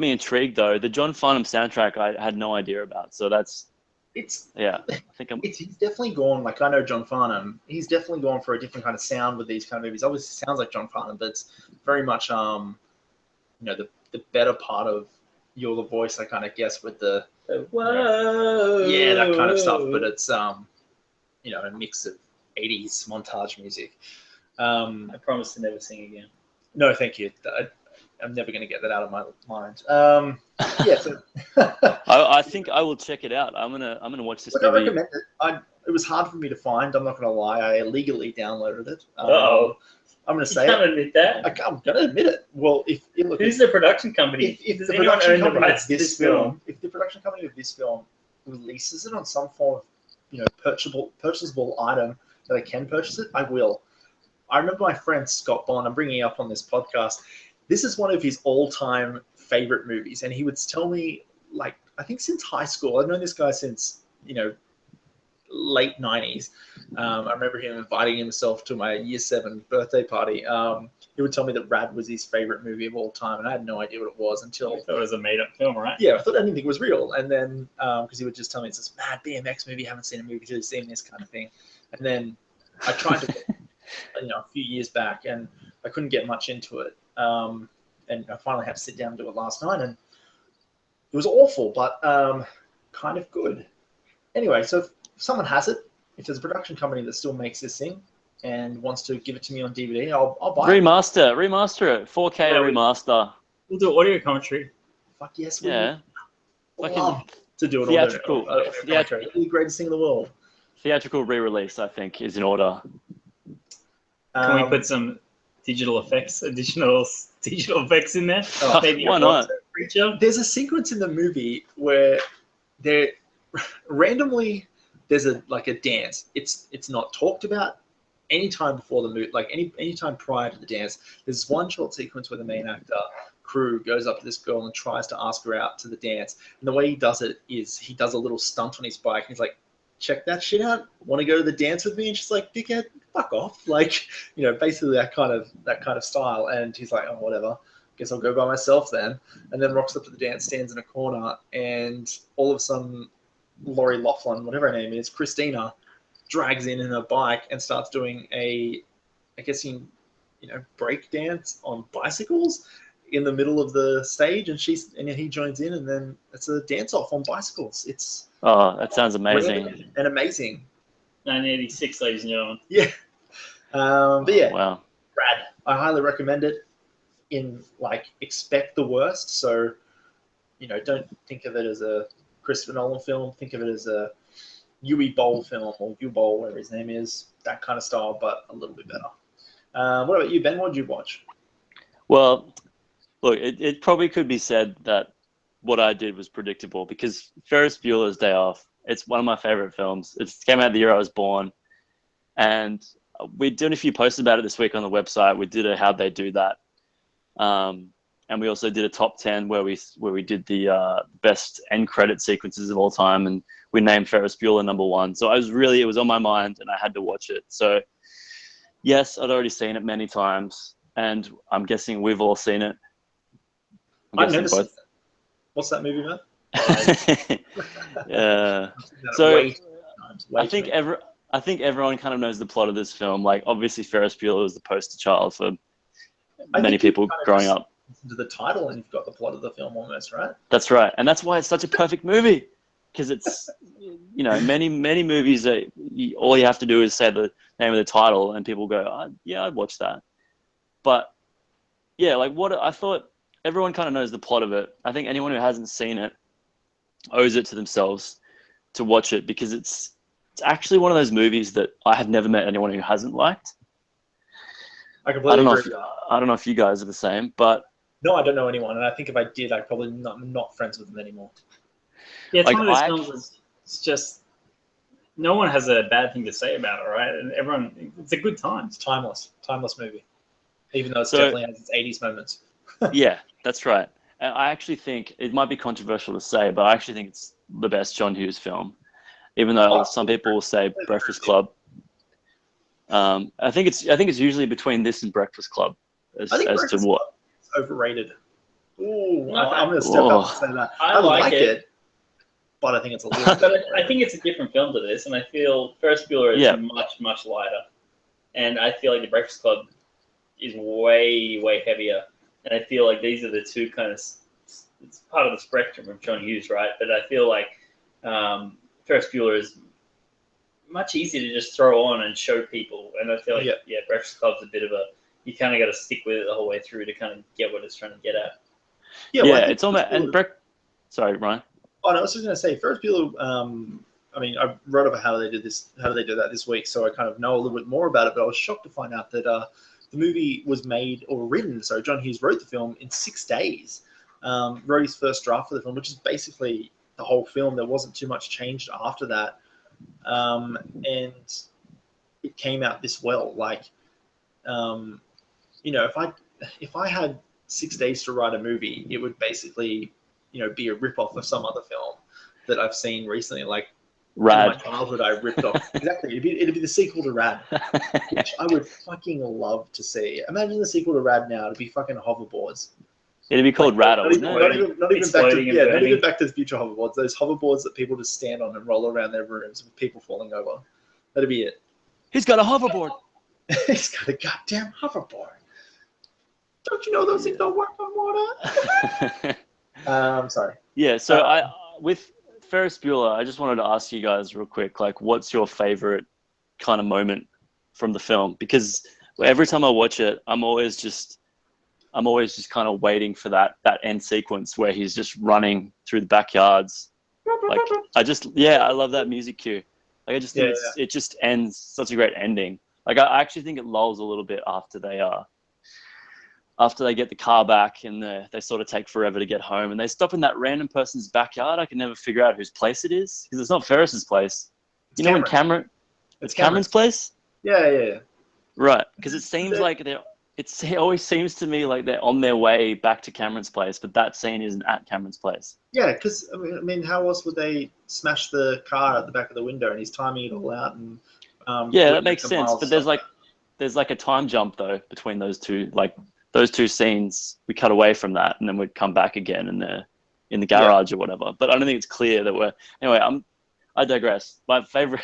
S4: me intrigued though. The John Farnham soundtrack I had no idea about, so that's
S2: It's
S4: I think
S2: he's definitely gone, like, I know John Farnham, he's definitely gone for a different kind of sound with these kind of movies. Obviously sounds like John Farnham, but it's very much the better part of You're the Voice, I kind of guess, with the
S3: Whoa.
S2: yeah, that kind of stuff. But it's a mix of 80s montage music.
S3: I promise to never sing again.
S2: No, thank you. I'm never going to get that out of my mind. Yeah, so
S4: I think I will check it out. I'm gonna watch this
S2: look, I
S4: movie.
S2: recommend it. It was hard for me to find. I'm not going to lie. I illegally downloaded it.
S3: Uh-oh.
S2: I'm going to
S3: You
S2: say
S3: can't
S2: it.
S3: admit that.
S2: I'm going to admit it. Well, look,
S3: Who's the production company?
S2: if
S3: Does
S2: the
S3: anyone
S2: production
S3: own the
S2: company of
S3: rights to
S2: this film, if the production company of this film releases it on some form of purchasable item that I can purchase it, I will. I remember my friend Scott Bond. I'm bringing up on this podcast. This is one of his all-time favorite movies, and he would tell me, like, I think since high school. I've known this guy since late 90s. I remember him inviting himself to my year 7 birthday party. He would tell me that Rad was his favorite movie of all time, and I had no idea what it was until
S3: I thought it was a made-up film, right?
S2: yeah, I didn't think it was real. And then because he would just tell me it's this mad BMX movie, I haven't seen a movie till you've seen this kind of thing. And then I tried to a few years back, and I couldn't get much into it. And I finally had to sit down and do it last night, and it was awful, but kind of good. Anyway, so if someone has it, if there's a production company that still makes this thing and wants to give it to me on DVD, I'll buy it.
S4: Remaster it, 4K
S3: Yeah,
S4: remaster.
S3: We'll do audio commentary.
S2: Fuck yes,
S4: Yeah,
S2: would
S4: fucking
S2: love to do it.
S4: theatrical.
S2: The greatest thing in the world.
S4: theatrical re-release, I think, is in order.
S3: Can we put some additional effects in there?
S2: Oh,
S3: Maybe
S4: why
S3: a
S4: not?
S3: monster creature.
S2: There's a sequence in the movie where there randomly there's a dance. It's not talked about any time before the movie, like any time prior to the dance. There's one short sequence where the main actor Crew goes up to this girl and tries to ask her out to the dance. And the way he does it is he does a little stunt on his bike, and he's like, check that shit out. Want to go to the dance with me? And she's like, dickhead, fuck off. Like, basically that kind of style. And he's like, oh, whatever. Guess I'll go by myself then. And then rocks up to the dance, stands in a corner, and all of a sudden, Lori Loughlin, whatever her name is, Christina, drags in her bike and starts doing break dance on bicycles in the middle of the stage, and he joins in, and then it's a dance off on bicycles. It's
S4: that sounds amazing.
S2: random and amazing.
S3: 1986, ladies and gentlemen.
S2: Yeah. But yeah,
S4: Wow.
S2: Rad. I highly recommend it. Expect the worst. So, don't think of it as a Christopher Nolan film. Think of it as a Uwe Boll film, or Uwe Boll, whatever his name is. That kind of style, but a little bit better. What about you, Ben? What did you watch?
S4: Well, look, it probably could be said that what I did was predictable, because Ferris Bueller's Day Off, it's one of my favorite films. It came out the year I was born, and we're doing a few posts about it this week on the website. We did a How'd They Do That, and we also did a top 10 where we did the best end credit sequences of all time, and we named Ferris Bueller number 1. So it was on my mind, and I had to watch it. So yes, I'd already seen it many times, and I'm guessing we've all seen it.
S2: I've never seen it. What's that movie about?
S4: So
S2: Way
S4: I think
S2: too many.
S4: I think everyone kind of knows the plot of this film. Like, obviously, Ferris Bueller was the poster child for
S2: I
S4: many
S2: think you
S4: people
S2: kind of
S4: growing
S2: just
S4: up.
S2: listen to the title and you've got the plot of the film almost, right?
S4: That's right, and that's why it's such a perfect movie. Because it's, many movies that all you have to do is say the name of the title, and people go, "Yeah, I'd watch that." But yeah, like what I thought, everyone kind of knows the plot of it. I think anyone who hasn't seen it owes it to themselves to watch it, because it's actually one of those movies that I have never met anyone who hasn't liked.
S2: I completely agree.
S4: I don't know if you guys are the same, but
S2: No, I don't know anyone, and I think if I did, I'd probably not friends with them anymore.
S3: Yeah, it's
S4: Like,
S3: one of those films. It's just no one has a bad thing to say about it, right? And everyone, it's a good time.
S2: It's timeless movie, even though it
S4: So-
S2: definitely has its 80s moments.
S4: yeah, that's right. And I actually think it might be controversial to say, but I actually think it's the best John Hughes film, even though some people will say Breakfast Club. I think it's usually between this and Breakfast Club as
S2: I think
S4: to
S2: Breakfast
S4: what.
S2: Club is overrated. Ooh,
S3: No,
S2: I'm going to step up and say that.
S3: I like it.
S2: But I think it's a little bit.
S3: But I think it's a different film to this, and I feel Ferris Bueller is
S4: Yeah.
S3: much lighter, and I feel like The Breakfast Club is way heavier, and I feel like these are the two kind of, it's part of the spectrum of John Hughes, right? But I feel like Ferris Bueller is much easier to just throw on and show people, and I feel like Breakfast Club's a bit of a, you kind of got to stick with it the whole way through to kind of get what it's trying to get at.
S2: Yeah, well, I think
S4: it's almost sorry, Ryan.
S2: Oh, no, I was just going to say, Ferris Bueller, I mean, I wrote about how they did that this week, so I kind of know a little bit more about it, but I was shocked to find out that the movie was made or written, so John Hughes wrote the film in 6 days. Wrote his first draft for the film, which is basically the whole film. There wasn't too much changed after that. And it came out this well. Like, if I had 6 days to write a movie, it would basically, be a rip-off of some other film that I've seen recently. Like,
S4: Rad.
S2: in my childhood, I ripped off. Exactly. It'd be the sequel to Rad, which I would fucking love to see. Imagine the sequel to Rad now. It'd be fucking hoverboards.
S4: It'd be called Rad,
S2: Not
S4: wouldn't it?
S2: even back to the future hoverboards. Those hoverboards that people just stand on and roll around their rooms with people falling over. That'd be it.
S4: He's got a hoverboard.
S2: He's got a goddamn hoverboard. Don't you know those things don't work on water? Sorry.
S4: Yeah, so with Ferris Bueller, I just wanted to ask you guys real quick, like, what's your favorite kind of moment from the film? Because every time I watch it, I'm always just kind of waiting for that end sequence where he's just running through the backyards. Like, I love that music cue. Like, I just think it just ends such a great ending. Like, I actually think it lulls a little bit after they get the car back and they sort of take forever to get home, and they stop in that random person's backyard. I can never figure out whose place it is, because it's not Ferris's place.
S2: It's
S4: when Cameron, it's Cameron's place?
S2: Yeah.
S4: Right, because it seems like it always seems to me like they're on their way back to Cameron's place, but that scene isn't at Cameron's place.
S2: Yeah, because I mean, how else would they smash the car at the back of the window, and he's timing it all out? And
S4: that makes sense. But there's like a time jump though between those two. Like, those two scenes, we cut away from that, and then we'd come back again in the garage or whatever. But I don't think it's clear that we're. Anyway, I digress. My favorite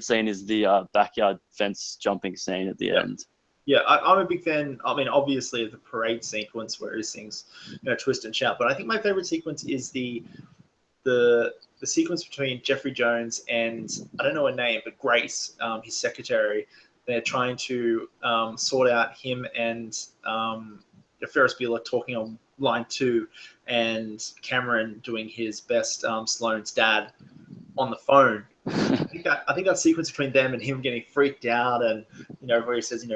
S4: scene is the backyard fence jumping scene at the end.
S2: Yeah, I'm a big fan. I mean, obviously, of the parade sequence where he sings, twist and shout. But I think my favorite sequence is the sequence between Jeffrey Jones and, I don't know her name, but Grace, his secretary. They're trying to sort out him and Ferris Bueller talking on line 2, and Cameron doing his best Sloane's dad on the phone. I think that sequence between them and him getting freaked out, and where he says,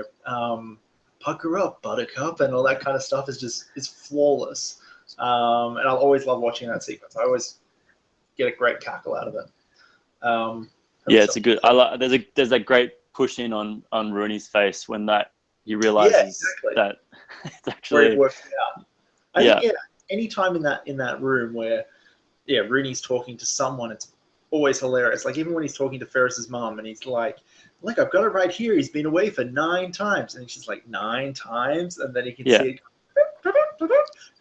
S2: pucker up, buttercup, and all that kind of stuff is flawless. And I'll always love watching that sequence. I always get a great cackle out of it.
S4: It's a good. There's that great push in on Rooney's face when he realizes that it's actually
S2: where it works out. I think any time in that room where Rooney's talking to someone, it's always hilarious. Like, even when he's talking to Ferris's mom and he's like, look, I've got it right here. He's been away for 9 times. And she's like, 9 times? And then he can see it.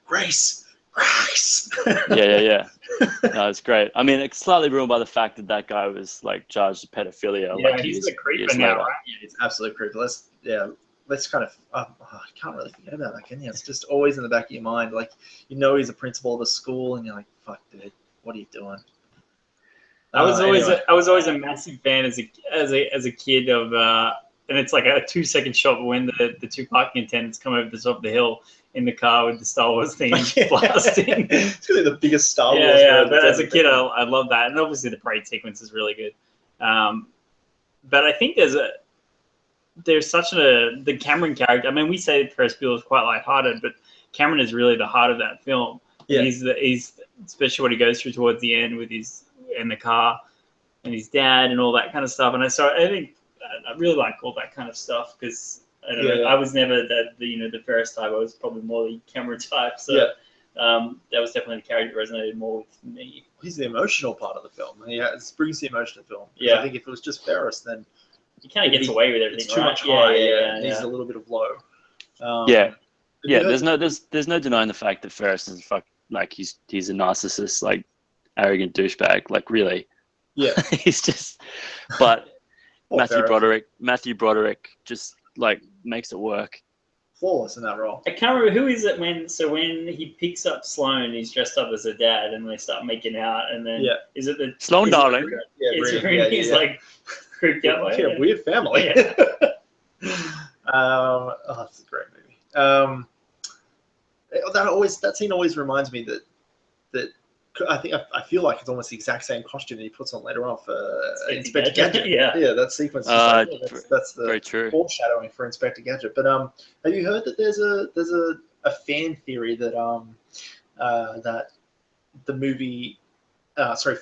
S2: Grace, Bryce.
S4: Yeah. No, it's great. I mean, it's slightly ruined by the fact that that guy was like charged with pedophilia.
S3: Yeah,
S4: like
S3: he's
S4: years,
S3: the creeper
S4: years
S3: now,
S4: later.
S3: right?
S2: Yeah, it's absolutely creepy. Let's kind of. I can't really forget about that, can you? It's just always in the back of your mind. Like, you know, he's a principal of a school, and you're like, "Fuck, dude, what are you doing?"
S3: I was always
S2: Anyway.
S3: I was always a massive fan as a kid of and it's like a 2 second shot when the two parking attendants come over the top of the hill in the car with the Star Wars theme blasting.
S2: It's really the biggest Star Wars.
S3: Yeah.
S2: nerd
S3: But
S2: that's
S3: as a
S2: ever
S3: kid,
S2: been.
S3: I love that, and obviously the parade sequence is really good. But I think there's such the Cameron character. I mean, we say Ferris Bueller is quite lighthearted, but Cameron is really the heart of that film.
S2: Yeah.
S3: He's especially what he goes through towards the end with his in the car and his dad and all that kind of stuff. And I think I really like all that kind of stuff because I don't know.
S2: Yeah.
S3: I was never the Ferris type. I was probably more the Cameron type. So that was definitely the character that resonated more with me.
S2: He's the emotional part of the film. Yeah, it brings the emotion to the film. 'Cause
S3: Yeah.
S2: I think if it was just Ferris, then
S3: He kind of gets away with everything.
S2: it's too
S3: right?
S2: much high.
S3: Yeah.
S2: It needs a little bit of low.
S4: Yeah.
S2: have you
S4: Yeah,
S2: heard-
S4: there's no denying the fact that Ferris is he's a narcissist, like arrogant douchebag, like really.
S2: Yeah.
S4: He's just, but
S2: Poor Ferris.
S4: Matthew Broderick just like makes it work.
S2: Flawless in that role.
S3: I can't remember who is it when he picks up Sloane, he's dressed up as a dad, and they start making out, and then
S2: Yeah.
S3: is it the
S4: Sloane,
S3: is it
S4: darling.
S3: Rooney?
S2: Yeah,
S3: Is it
S2: Rooney.
S3: Rooney? He's like creeped out by
S2: Yeah,
S3: it.
S2: weird family.
S3: Yeah.
S2: That's a great movie. That scene always reminds me that I feel like it's almost the exact same costume that he puts on later on for Inspector Gadget.
S3: Yeah.
S2: That sequence. Is like, that's the
S4: Very true.
S2: foreshadowing for Inspector Gadget. But have you heard that there's a fan theory that that the movie,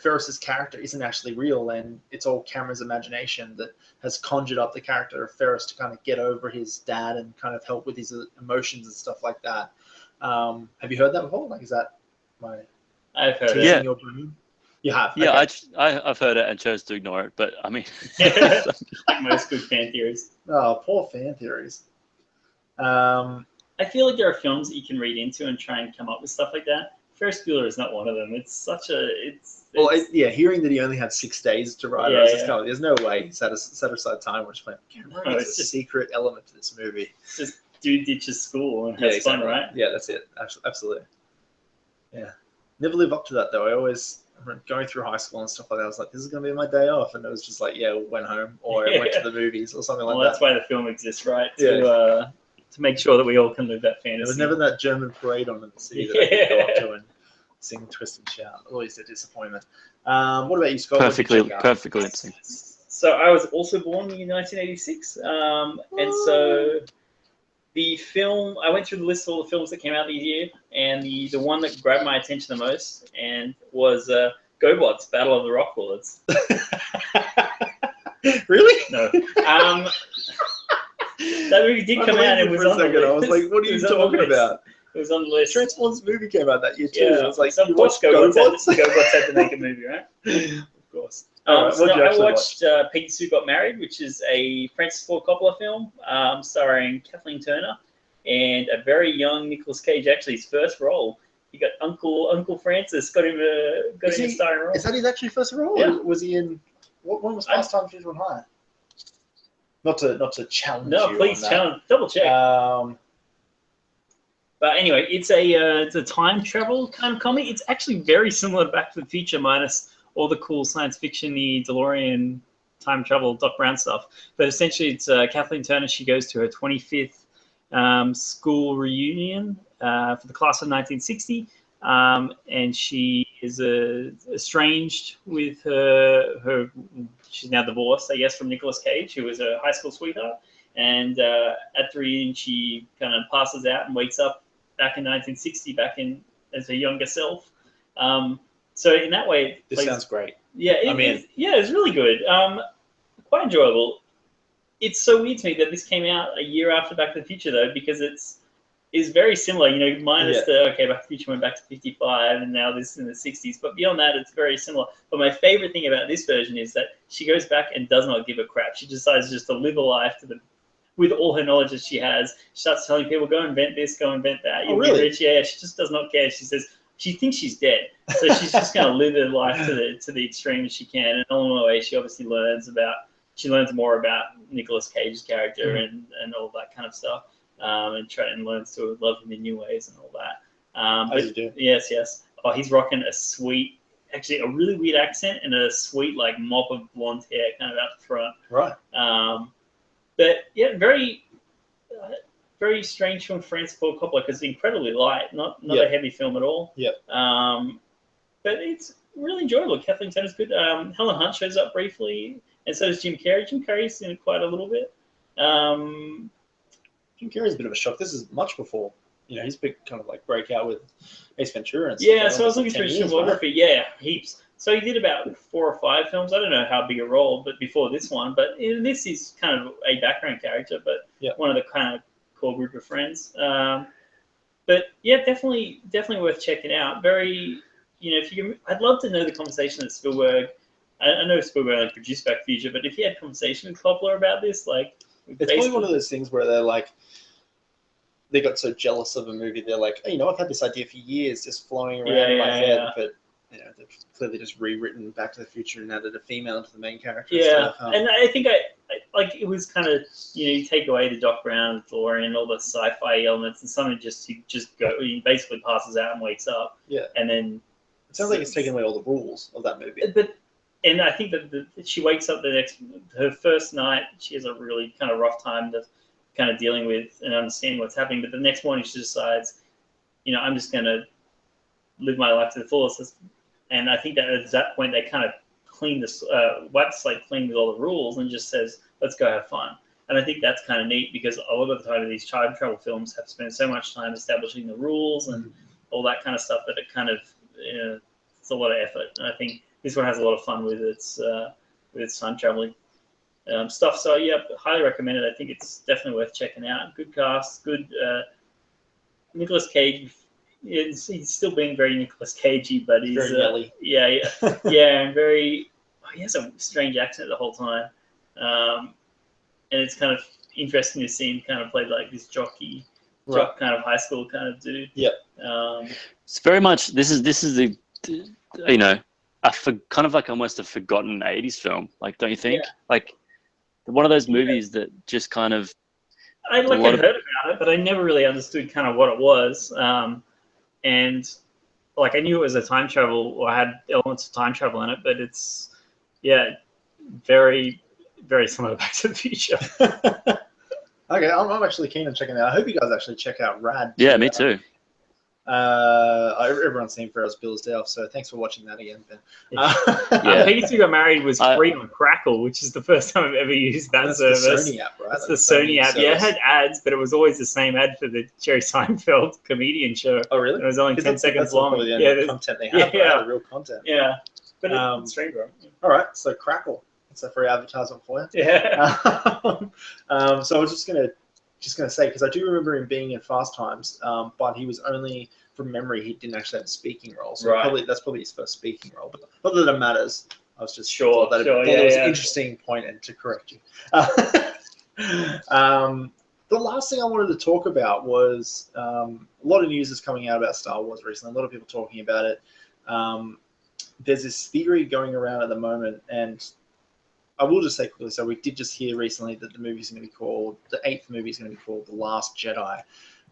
S2: Ferris's character isn't actually real, and it's all Cameron's imagination that has conjured up the character of Ferris to kind of get over his dad and kind of help with his emotions and stuff like that. Have you heard that before? Like, is that my
S3: I've heard
S2: teasing
S3: it.
S4: Yeah.
S2: your brain? You have.
S4: Yeah,
S2: Okay.
S4: I've heard it and chose to ignore it, but I mean,
S3: Like most good fan theories.
S2: Oh, poor fan theories.
S3: I feel like there are films that you can read into and try and come up with stuff like that. Ferris Bueller is not one of them. It's such a
S2: Hearing that he only had 6 days to write it, I was just kind of, there's no way he set aside time. We're just like,
S3: No,
S2: it's
S3: it's
S2: a
S3: just-
S2: secret element to this movie.
S3: it's just dude ditches school and has fun, right?
S2: Yeah, that's it. Absolutely. Yeah. Never live up to that, though. I always, going through high school and stuff like that, I was like, this is going to be my day off. And it was just like, went home or I went to the movies or something
S3: Well,
S2: like
S3: that's
S2: that.
S3: why the film exists, right? To make sure that we all can live that fantasy.
S2: There was never that German parade on in the city that I could go up to and sing, twist, and shout. Always a disappointment. What about you, Scott? What did you check out?
S4: perfectly.
S3: So I was also born in 1986, and so the film, I went through the list of all the films that came out the year, and the one that grabbed my attention the most and was GoBots, Battle of the Rock Bullets.
S2: Really?
S3: No. That movie did come out and was on the list.
S2: I was like, what are
S3: It
S2: you
S3: was on the
S2: talking
S3: list.
S2: about?
S3: It was on the list.
S2: Transformers movie came out that year too.
S3: Yeah,
S2: I was like,
S3: so of
S2: you
S3: course
S2: watched GoBots?
S3: GoBots had to make a movie, right?
S2: Of course.
S3: So
S2: What'd you
S3: I
S2: actually
S3: watched Peggy Sue Got Married, which is a Francis Ford Coppola film starring Kathleen Turner and a very young Nicolas Cage. Actually, his first role. He got Uncle Francis got him a starring role.
S2: Is that his actually first role?
S3: Yeah.
S2: Or was he in? What one was Fast Times at Ridgemont High? Not to challenge
S3: No,
S2: you.
S3: please
S2: on
S3: challenge, double check.
S2: that.
S3: But anyway, it's a time travel kind of comedy. It's actually very similar to Back to the Future, minus all the cool science fiction-y DeLorean time travel Doc Brown stuff. But essentially, it's Kathleen Turner. She goes to her 25th school reunion for the class of 1960, and she is estranged with her. She's now divorced, I guess, from Nicolas Cage, who was her high school sweetheart. And at the reunion, she kind of passes out and wakes up back in 1960, as her younger self. So in that way,
S2: This sounds great.
S3: yeah, it's really good. Quite enjoyable. It's so weird to me that this came out a year after Back to the Future, though, because it's very similar. minus Back to the Future went back to 55, and now this is in the 60s. But beyond that, it's very similar. But my favorite thing about this version is that she goes back and does not give a crap. She decides just to live a life with all her knowledge that she has. She starts telling people, go invent this, go invent that. You'll be
S2: really?
S3: rich. Yeah, she just does not care. She says, she thinks she's dead, so she's just going to live her life to the extreme as she can. And along the way, she obviously learns more about Nicolas Cage's character and all that kind of stuff, and learns to love him in new ways and all that.
S2: As you do.
S3: Yes. Oh, he's rocking actually a really weird accent and a sweet like mop of blonde hair kind of out front.
S2: Right.
S3: But yeah, very strange film for Francis Ford Coppola because it's incredibly light, not a heavy film at all.
S2: Yep.
S3: But it's really enjoyable. Kathleen Turner's good. Helen Hunt shows up briefly, and so does Jim Carrey. Jim Carrey's in it quite a little bit.
S2: Jim Carrey's a bit of a shock. This is much before, he's big kind of like breakout with Ace Ventura and stuff.
S3: Yeah, so I was looking through his filmography. Right? Yeah, heaps. So he did about 4 or 5 films. I don't know how big a role, but before this one. But this is kind of a background character, but one of the kind of core group of friends. But yeah, definitely worth checking out. Very, if you can, I'd love to know the conversation that Spielberg. I know Spielberg like produced Back to the Future, but if he had a conversation with Coppola about this, like,
S2: it's probably one of those things where they're like, they got so jealous of a movie, they're like, hey, I've had this idea for years, just flowing around in my head, but they've clearly just rewritten Back to the Future and added a female into the main character.
S3: Yeah, and I think I like it was kind of you take away the Doc Brown story and all the sci-fi elements, and someone he basically passes out and wakes up. Yeah, and then
S2: it sounds like it's taking away all the rules of that movie.
S3: And I think that she wakes up her first night, she has a really kind of rough time to kind of dealing with and understanding what's happening. But the next morning she decides, I'm just going to live my life to the fullest. And I think that at that point they kind of clean this, wipe the slate clean with all the rules and just says, let's go have fun. And I think that's kind of neat because a lot of the time these time travel films have spent so much time establishing the rules and all that kind of stuff that it kind of, it's a lot of effort. And I think this one has a lot of fun with its time traveling stuff. So yeah, highly recommend it. I think it's definitely worth checking out. Good cast, good Nicolas Cage. He's still being very Nicolas Cagey, but he's
S2: very yelly.
S3: And very. He has a strange accent the whole time, and it's kind of interesting to see him kind of play like this jock kind of high school kind of dude.
S2: Yep.
S4: It's very much. This is the kind of like almost a forgotten 80s film, like, don't you think? Yeah. Like one of those movies that just kind of
S3: I heard about it, but I never really understood kind of what it was. And like I knew it was a time travel or had elements of time travel in it, but it's very, very similar to Back to the Future.
S2: Okay, I'm actually keen on checking it out. I hope you guys actually check out Rad.
S4: Yeah, me too.
S2: Everyone's seen Ferris Bueller's Day Off, so thanks for watching that again, Ben.
S3: Peggy Sue Got Married was free on Crackle, which is the first time I've ever used that service.
S2: That's the Sony app, right?
S3: It's the Sony app. Service. Yeah, it had ads, but it was always the same ad for the Jerry Seinfeld comedian show.
S2: Oh, really?
S3: And it was only 10 seconds long.
S2: The content they have, right? Real content.
S3: Yeah, but it's strange, bro.
S2: All right, so Crackle. It's a free advertisement for you.
S3: Yeah.
S2: So I was just gonna say, because I do remember him being in Fast Times, but he was only, from memory, he didn't actually have a speaking role. So that's probably his first speaking role. But not that it matters. I was just thought it was an interesting point and to correct you. The last thing I wanted to talk about was a lot of news is coming out about Star Wars recently. A lot of people talking about it. There's this theory going around at the moment, and I will just say quickly, so we did just hear recently that the 8th movie is going to be called The Last Jedi.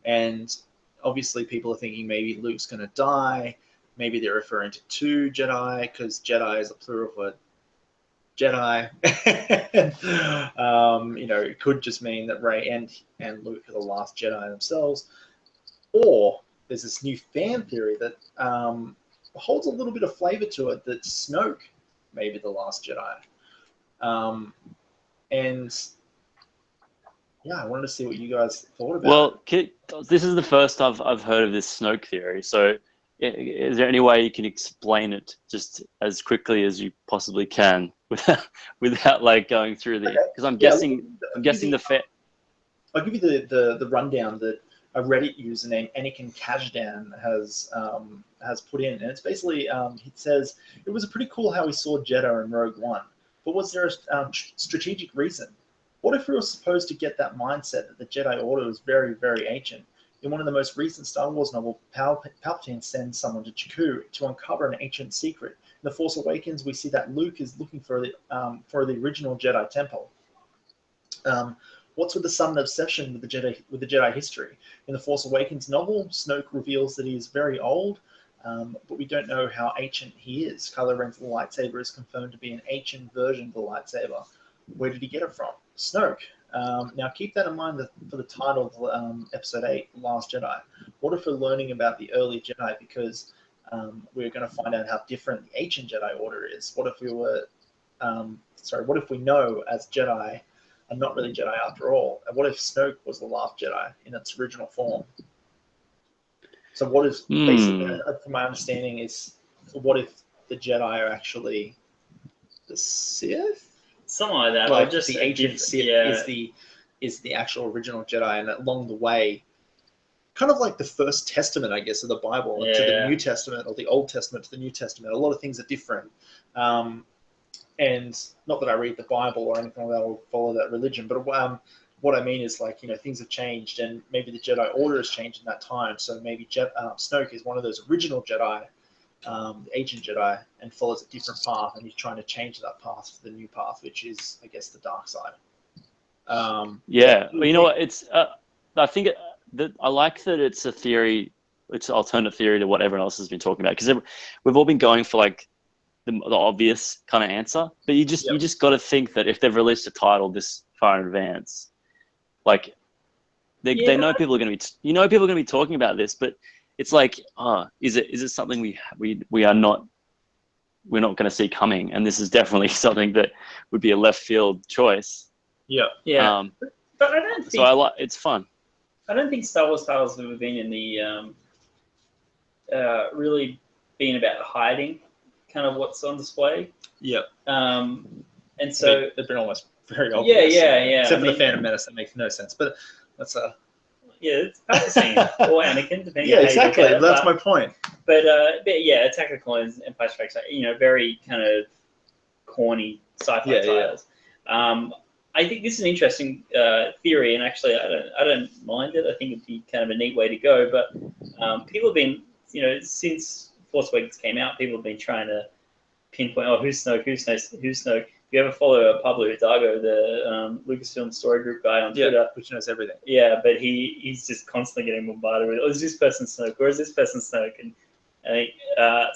S2: And obviously people are thinking maybe Luke's going to die. Maybe they're referring to 2 Jedi because Jedi is a plural for Jedi. It could just mean that Rey and Luke are the last Jedi themselves. Or there's this new fan theory that holds a little bit of flavor to it, that Snoke may be the last Jedi. I wanted to see what you guys thought about.
S4: Well, this is the first I've heard of this Snoke theory. So, is there any way you can explain it just as quickly as you possibly can without like going through the? Because I'm guessing the fact.
S2: I'll give you the rundown that a Reddit user named Anakin Kajdan has put in, and it's basically it says it was pretty cool how we saw Jedha in Rogue One. But was there a strategic reason? What if we were supposed to get that mindset that the Jedi Order was very, very ancient? In one of the most recent Star Wars novels, Palpatine sends someone to Jakku to uncover an ancient secret. In The Force Awakens, we see that Luke is looking for the original Jedi Temple. What's with the sudden obsession with the Jedi history? In the Force Awakens novel, Snoke reveals that he is very old, but we don't know how ancient he is. Kylo Ren's lightsaber is confirmed to be an ancient version of the lightsaber. Where did he get it from? Snoke. Now keep that in mind for the title of Episode 8, The Last Jedi. What if we're learning about the early Jedi because we're going to find out how different the ancient Jedi Order is? What if what if we know as Jedi are not really Jedi after all? And what if Snoke was the last Jedi in its original form? So what is basically, from my understanding, is what if the Jedi are actually the Sith?
S3: Something like that.
S2: Like
S3: or just
S2: the ancient Sith is the actual original Jedi, and along the way, kind of like the First Testament, I guess, of the Bible to the New Testament, or the Old Testament to the New Testament. A lot of things are different. And not that I read the Bible or anything like that or follow that religion, but what I mean is, like, things have changed, and maybe the Jedi Order has changed in that time. So maybe Snoke is one of those original Jedi, the ancient Jedi, and follows a different path, and he's trying to change that path to the new path, which is, I guess, the dark side.
S4: Well, you know what? It's I think that I like that it's a theory. It's an alternate theory to what everyone else has been talking about, because we've all been going for like the obvious kind of answer, but you just got to think that if they've released a title this far in advance, like they know people are going to be people are going to be talking about this, but it's like, is it something we're not going to see coming? And this is definitely something that would be a left field choice.
S3: Yeah. But I don't think
S4: so it's fun.
S3: I don't think Star Wars titles have ever been in the really been about hiding kind of what's on display. And so
S2: they've been almost very obvious.
S3: Yeah.
S2: Except for the Phantom Menace, that makes no sense. But that's
S3: it's Palpatine or Anakin, depending.
S2: Yeah,
S3: on
S2: exactly.
S3: how you look at it.
S2: That's my point.
S3: But Attack of the Clones, Empire Strikes Back, very kind of corny sci-fi titles. I think this is an interesting theory, and actually, I don't mind it. I think it'd be kind of a neat way to go. But people have been, since Force Awakens came out, people have been trying to pinpoint, who's Snoke? If you ever follow Pablo Hidalgo, the Lucasfilm story group guy on Twitter,
S2: which knows everything.
S3: Yeah, but he's just constantly getting bombarded with, is this person Snoke? Or is this person Snoke? And I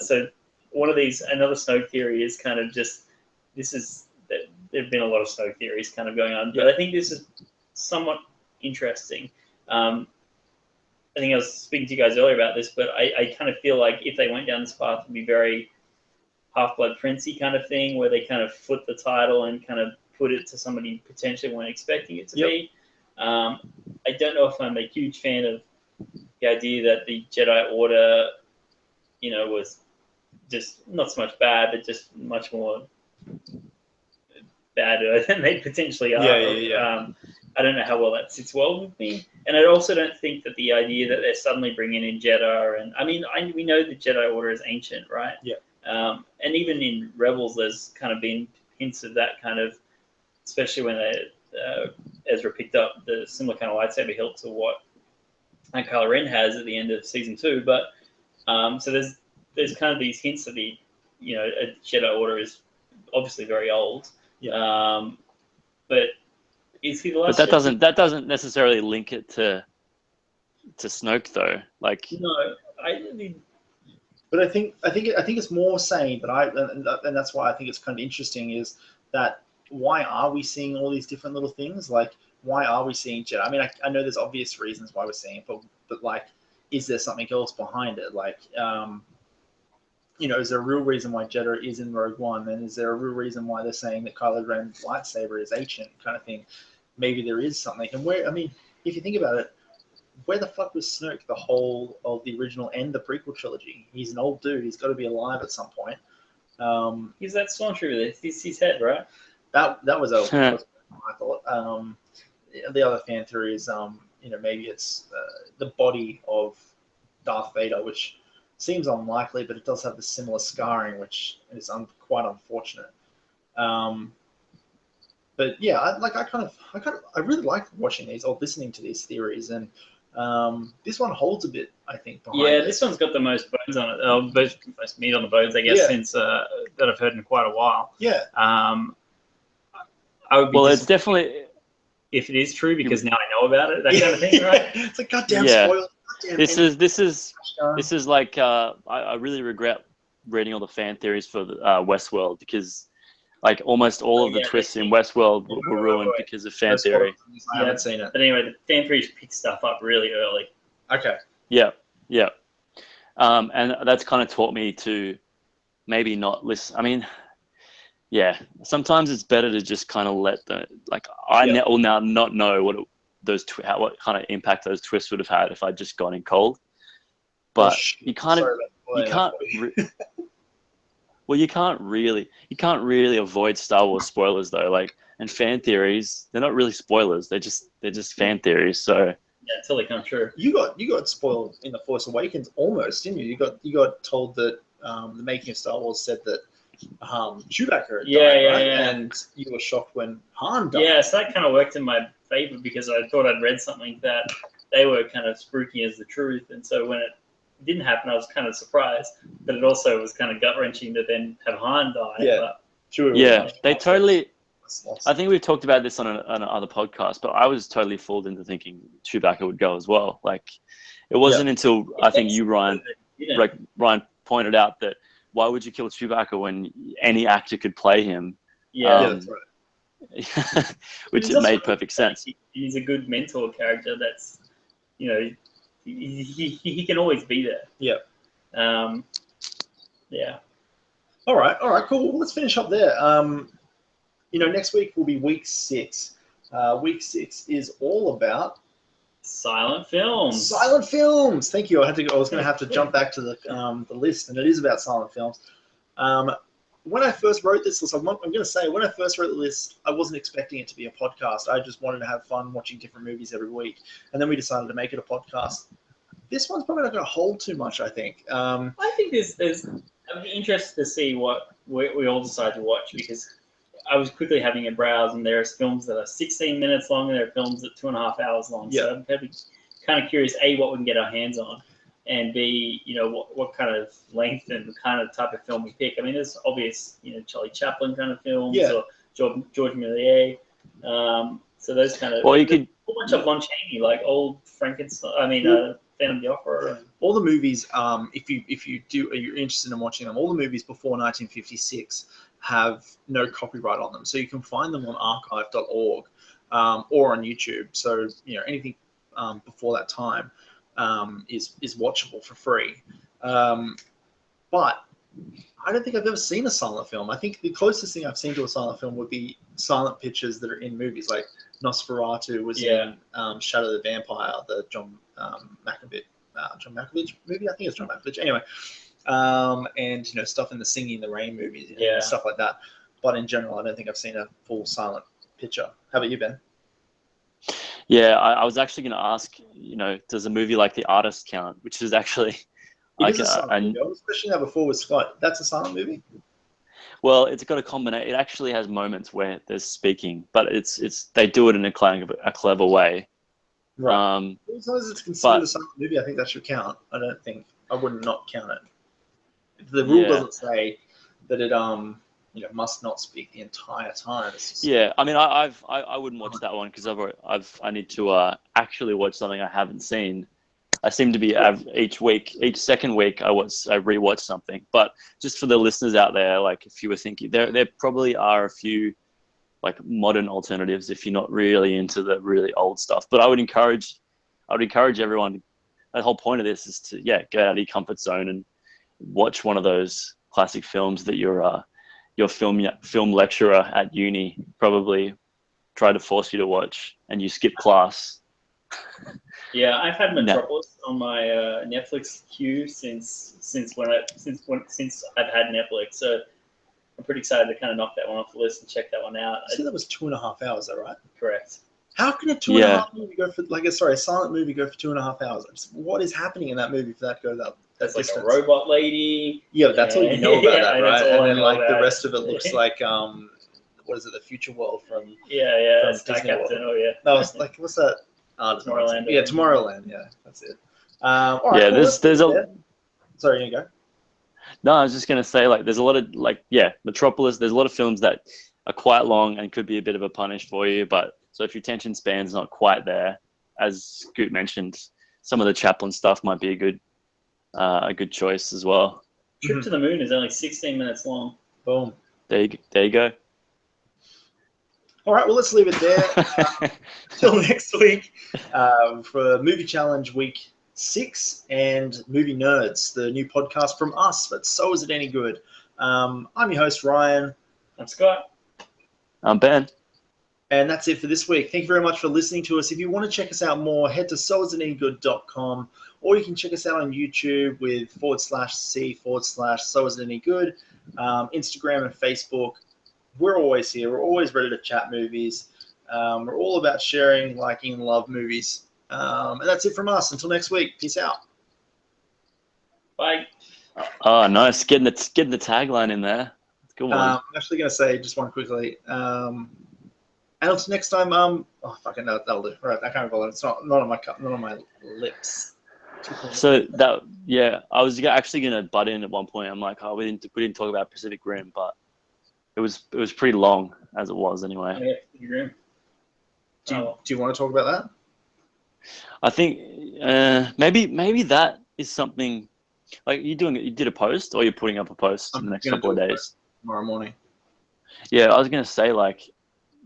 S3: think so. Another Snoke theory is kind of just there've been a lot of Snoke theories kind of going on, but I think this is somewhat interesting. I think I was speaking to you guys earlier about this, but I kind of feel like if they went down this path, it would be very Half-Blood Prince-y kind of thing, where they kind of flip the title and kind of put it to somebody you potentially weren't expecting it to be. I don't know if I'm a huge fan of the idea that the Jedi Order, was just not so much bad, but just much more badder than they potentially are. I don't know how well that sits well with me. And I also don't think that the idea that they're suddenly bringing in Jedi, we know the Jedi Order is ancient, right? And even in Rebels, there's kind of been hints of that kind of, especially when Ezra picked up the similar kind of lightsaber hilt to what Kylo Ren has at the end of season 2. But so there's kind of these hints that the a Jedi Order is obviously very old. But is he the last?
S4: But that doesn't necessarily link it to Snoke though. Like
S2: But I think it's more saying that and that's why I think it's kind of interesting is that why are we seeing all these different little things? Like, why are we seeing Jedi? I mean, I know there's obvious reasons why we're seeing it, but like, is there something else behind it? Like, is there a real reason why Jedi is in Rogue One? And is there a real reason why they're saying that Kylo Ren's lightsaber is ancient kind of thing? Maybe there is something. And if you think about it, where the fuck was Snoke the whole of the original and the prequel trilogy? He's an old dude. He's got to be alive at some point.
S3: He's that stormtrooper. It's his head, right?
S2: That was I thought. The other fan theory is, maybe it's the body of Darth Vader, which seems unlikely, but it does have the similar scarring, which is quite unfortunate. But yeah, I really like watching these or listening to these theories, and This one holds a bit, I think. Behind
S3: Yeah,
S2: it.
S3: this one's got the most bones on it. Most meat on the bones, I guess,
S2: Yeah.
S3: since that I've heard in quite a while.
S2: Yeah.
S3: I would be
S4: Well, it's
S3: disappointed
S4: definitely
S3: if it is true because now I know about it. That kind of thing, right?
S2: It's like goddamn
S4: Yeah.
S2: spoiler. Goddamn
S4: this is like I really regret reading all the fan theories for Westworld because like almost all of the twists in Westworld were ruined because of fan theory.
S2: I haven't seen it.
S3: But anyway, the fan theories pick stuff up really early.
S2: Okay.
S4: Yeah. And that's kind of taught me to maybe not listen. I mean, yeah, sometimes it's better to just kind of let the will now not know what kind of impact those twists would have had if I'd just gone in cold. But you can't really avoid Star Wars spoilers though. Like, and fan theories, they're not really spoilers. They're just fan theories. So
S3: yeah, until they come true.
S2: You got spoiled in The Force Awakens almost, didn't you? You got told that the making of Star Wars said that Chewbacca had died, right?
S3: Yeah.
S2: And you were shocked when Han died.
S3: Yeah, so that kind of worked in my favor because I thought I'd read something that they were kind of spooky as the truth, and so when it didn't happen, I was kind of surprised, but it also was kind of gut wrenching to then have Han die.
S2: Yeah,
S3: but,
S2: sure.
S4: Yeah, they totally. I think we've talked about this on another podcast, but I was totally fooled into thinking Chewbacca would go as well. Like, it wasn't until I think you, Ryan pointed out that why would you kill Chewbacca when any actor could play him?
S3: Yeah,
S2: that's
S4: right. Which it made perfect sense.
S3: He's a good mentor character. That's, he can always be there.
S2: Yeah.
S3: Yeah.
S2: All right, cool. Well, let's finish up there. Next week will be week 6. Week 6 is all about
S3: silent films.
S2: Silent films. Thank you. I was going to have to jump back to the list, and it is about silent films. When I first wrote this list, I'm going to say when I first wrote the list, I wasn't expecting it to be a podcast. I just wanted to have fun watching different movies every week, and then we decided to make it a podcast. This one's probably not going to hold too much, I think.
S3: I think I'm interested to see what we all decide to watch because I was quickly having a browse, and there's films that are 16 minutes long, and there are films that are 2.5 hours long.
S2: Yeah.
S3: So I'm kind of curious, A, what we can get our hands on, and B, what kind of length and the kind of type of film we pick. I mean, there's obvious, Charlie Chaplin kind of films, or George Méliès. So those kind of.
S4: Well, you could.
S3: A whole bunch of Lon Chaney, like old Frankenstein. I mean, Phantom of the Opera.
S2: All the movies, if you're interested in watching them, all the movies before 1956 have no copyright on them, so you can find them on archive.org or on YouTube. So anything before that time is watchable for free. But I don't think I've ever seen a silent film. I think the closest thing I've seen to a silent film would be silent pictures that are in movies, like Nosferatu was in Shadow the Vampire, the John Malkovich movie. I think it's John Malkovich. Anyway, and stuff in the Singing in the Rain movies, and stuff like that. But in general, I don't think I've seen a full silent picture. How about you, Ben?
S4: Yeah, I was actually going to ask, does a movie like The Artist count? Which is actually
S2: It is a silent movie. I was questioning that before with Scott. That's a silent movie?
S4: Well, it's got a combination. It actually has moments where there's speaking, but they do it in a clever way.
S2: Right. As long as it's considered a silent movie, I think that should count. I wouldn't not count it. The rule doesn't say that it must not speak the entire time.
S4: Yeah, I mean, I wouldn't watch that one because I need to actually watch something I haven't seen. I seem to be each second week I rewatch something. But just for the listeners out there, like if you were thinking, there probably are a few like modern alternatives if you're not really into the really old stuff. But I would encourage everyone. The whole point of this is to get out of your comfort zone and watch one of those classic films that your film lecturer at uni probably tried to force you to watch, and you skip class.
S3: Yeah, I've had Metropolis on my Netflix queue since I've had Netflix, so I'm pretty excited to kind of knock that one off the list and check that one out.
S2: I think that was 2.5 hours, though, right?
S3: Correct.
S2: How can a 2.5 movie go for a silent movie go for 2.5 hours? What is happening in that movie for that to go that
S3: That's
S2: distance?
S3: like a robot lady.
S2: Yeah, but that's all you know about that, right? And then the
S3: about.
S2: rest of it looks like what is it? The Future World from
S3: From
S2: Disney
S3: Captain.
S2: World.
S3: Oh yeah.
S2: No, it's like what's that?
S3: Tomorrowland.
S2: Yeah, Tomorrowland. Yeah, that's it. All right,
S4: Yeah,
S2: cool, let's
S4: there's
S2: leave it
S4: a
S2: there. Sorry, you go.
S4: no. I was just gonna say like there's a lot of like Metropolis. There's a lot of films that are quite long and could be a bit of a punish for you. But so if your attention span's not quite there, as Scoot mentioned, some of the Chaplin stuff might be a good choice as well.
S3: Trip to the Moon is only 16 minutes long.
S2: Boom.
S4: There you go.
S2: All right, well, let's leave it there. Till next week for Movie Challenge Week 6 and Movie Nerds, the new podcast from us. But so is it any good? I'm your host, Ryan.
S3: I'm Scott.
S4: I'm Ben.
S2: And that's it for this week. Thank you very much for listening to us. If you want to check us out more, head to soisitanygood.com, or you can check us out on YouTube with /C/soisitanygood, Instagram and Facebook. We're always here. We're always ready to chat movies. We're all about sharing, liking, and love movies. And that's it from us. Until next week. Peace out.
S3: Bye.
S4: Oh, nice. Getting the tagline in there. Good one.
S2: I'm actually going to say just one quickly. And until next time, fucking no, that'll do. Right, I can't bother. It's not on my lips.
S4: So I was actually gonna butt in at one point. I'm like, oh, we didn't talk about Pacific Rim, but it was pretty long as it was anyway.
S3: Yeah,
S2: Do you want to talk about that?
S4: I think maybe that is something like you did a post or you're putting up a post in the next couple of days
S2: Tomorrow morning.
S4: Yeah, I was gonna say like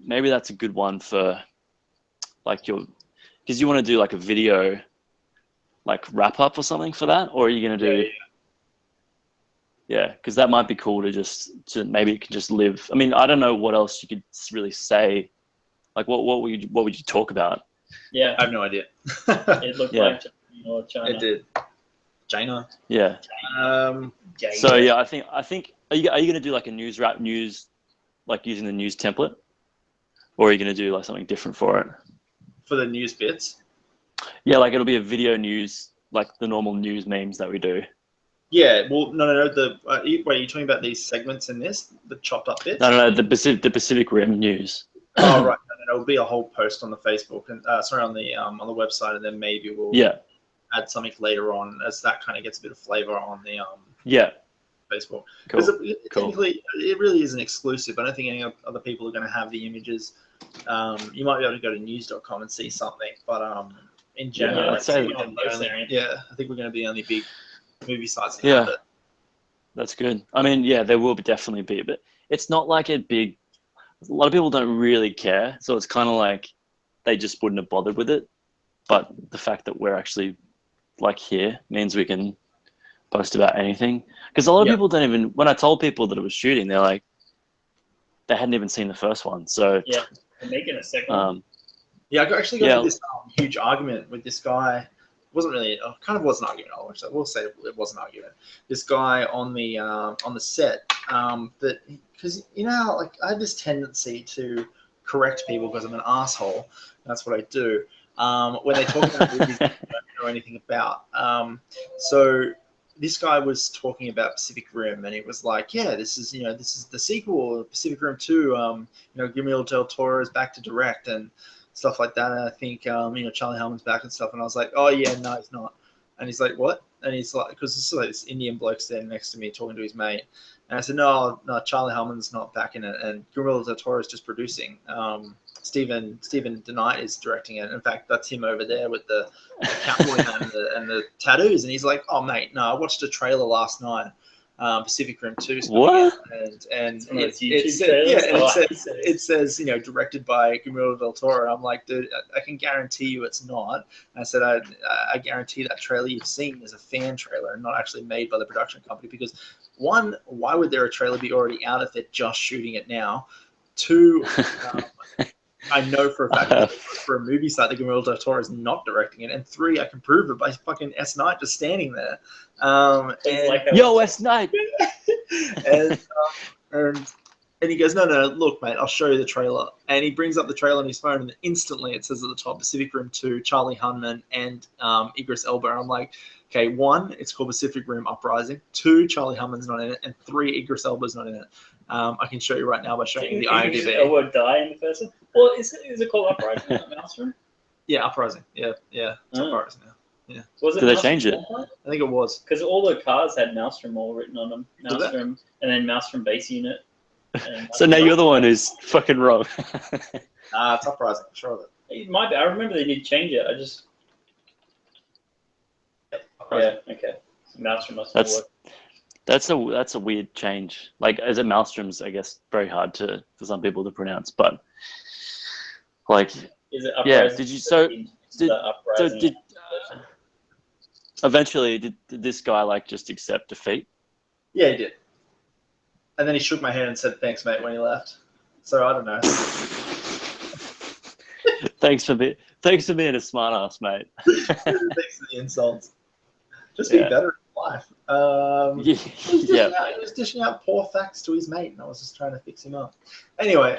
S4: maybe that's a good one for like because you want to do like a video like wrap up or something for that, or are you gonna do because that might be cool to maybe it can just live. I mean, I don't know what else you could really say. Like what would you talk about?
S3: Yeah,
S2: I have no idea.
S3: it looked like China.
S2: It did. China.
S4: Yeah. So yeah, I think are you gonna do like a news like using the news template, or are you gonna do like something different for it?
S2: For the news bits.
S4: Yeah, like it'll be a video news, like the normal news memes that we do.
S2: Yeah, well, no. Wait, are you talking about these segments in this, the chopped up bits?
S4: No, the Pacific Rim news.
S2: Oh, right. No, it'll be a whole post on the Facebook and on the website, and then maybe we'll add something later on as that kind of gets a bit of flavor on the Facebook. Because technically, it really isn't exclusive. I don't think any other people are going to have the images. You might be able to go to news.com and see something, but in general,
S4: I'd say
S2: I think we're going to be the only big movie sites that have it.
S4: That's good. I mean, there will definitely be, but it's not like a lot of people don't really care, so it's kind of like they just wouldn't have bothered with it. But the fact that we're actually like here means we can post about anything. Because a lot of people don't even. When I told people that it was shooting, they're like, they hadn't even seen the first one. So
S3: they're making a second one.
S2: I actually got into this huge argument with this guy. It wasn't really, kind of was an argument. I will say it was an argument. This guy on the set, that because like I have this tendency to correct people because I'm an asshole. That's what I do. When they talk about movies I don't know anything about. So this guy was talking about Pacific Rim, and it was like, this is the sequel, Pacific Rim 2. Guillermo del Toro is back to direct and stuff like that. And I think Charlie Hunnam's back and stuff. And I was like, oh yeah, no, he's not. And he's like, what? And he's like, because it's like this Indian bloke standing next to me talking to his mate. And I said, no, Charlie Hunnam's not back in it, and Guillermo del Toro is just producing. Stephen DeKnight is directing it. In fact, that's him over there with the cowboy and the tattoos. And he's like, oh mate, no, I watched a trailer last night. Pacific Rim 2.
S4: What?
S2: And it says directed by Guillermo del Toro. I'm like, dude, I can guarantee you it's not. And I said, I guarantee that trailer you've seen is a fan trailer and not actually made by the production company. Because one, why would a trailer be already out if they're just shooting it now? Two, I know for a fact that for a movie site that Guillermo del Toro is not directing it. And three, I can prove it by fucking S. Knight just standing there.
S4: Yo, S. Knight!
S2: And he goes, no, look, mate, I'll show you the trailer. And he brings up the trailer on his phone, and instantly it says at the top, Pacific Rim 2, Charlie Hunnam, and Idris Elba. And I'm like, okay, one, it's called Pacific Rim Uprising. Two, Charlie Hunnam's not in it. And three, Idris Elba's not in it. I can show you right now by showing you the IMDb.
S3: Elba die in the first one? Well, is it called Uprising, not Maelstrom?
S2: Yeah, Uprising. Yeah, it's
S3: Oh.
S2: Uprising now.
S3: Was it
S4: Did they change it?
S2: I think it was.
S3: Because all the cars had Maelstrom all written on them.
S2: Did they?
S3: Maelstrom, and then Maelstrom base unit. And
S4: So now you're the one who's fucking wrong.
S2: It's Uprising, sure of it.
S3: It might be. I remember they did change it. I just.
S2: Uprising.
S3: Yeah. Okay. So Maelstrom must have worked.
S4: That's a weird change. Like, as a Maelstrom's, I guess, very hard for some people to pronounce, but like,
S3: Is it
S4: yeah.
S3: Uprising?
S4: Did you so? Did,
S3: Uprising.
S4: did eventually did this guy like just accept defeat?
S2: Yeah, he did. And then he shook my hand and said, "Thanks, mate," when he left. So I don't know.
S4: Thanks for being a smart ass, mate.
S2: Thanks for the insults. Just be better in life. He was dishing out poor facts to his mate, and I was just trying to fix him up. Anyway,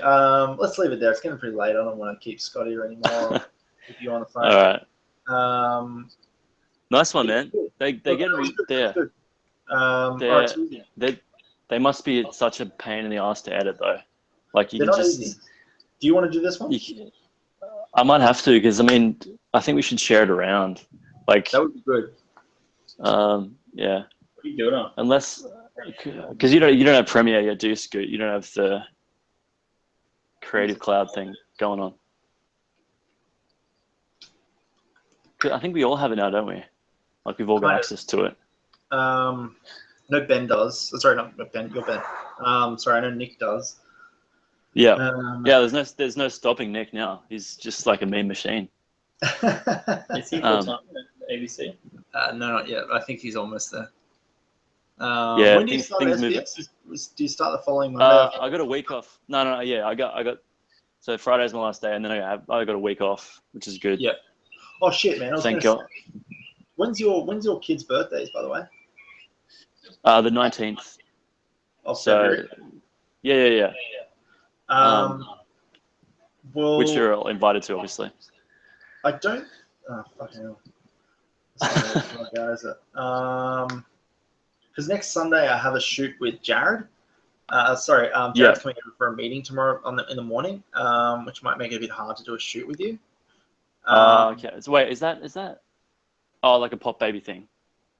S2: let's leave it there. It's getting pretty late. I don't want to keep Scotty here anymore. If you on the phone.
S4: All right. Nice one, man. They they must be such a pain in the ass to edit though. Like you
S2: They're
S4: can
S2: not
S4: just.
S2: easy. Do you want to do this one?
S4: I might have to because I think we should share it around. Like
S2: that would be good.
S4: Yeah.
S3: What are you doing on?
S4: Unless because you don't have Premiere yet, do you, Scoot? You don't have the Creative Cloud thing going on. I think we all have it now, don't we? Like we've all got access to it.
S2: No, Ben does. Sorry, not Ben. You're Ben. Sorry, I know Nick does.
S4: Yeah. There's no stopping Nick now. He's just like a meme machine.
S3: Is he full time at ABC?
S2: No, not yet. I think he's almost there.
S4: Yeah.
S2: When do you start SBS? Do you start the following Monday?
S4: I got a week off. No. Yeah, I got. So Friday's my last day, and then I got a week off, which is good.
S2: Yeah. Oh shit, man!
S4: Thank God.
S2: When's your kids' birthdays, by the way?
S4: The 19th.
S2: Of February.
S4: Yeah.
S2: Well,
S4: which you're all invited to, obviously.
S2: I don't. Oh fucking hell. Is it? Because next Sunday I have a shoot with Jared. Jared's coming over for a meeting tomorrow in the morning, which might make it a bit hard to do a shoot with you.
S4: Okay. So wait, is that? Oh, like a pop baby thing.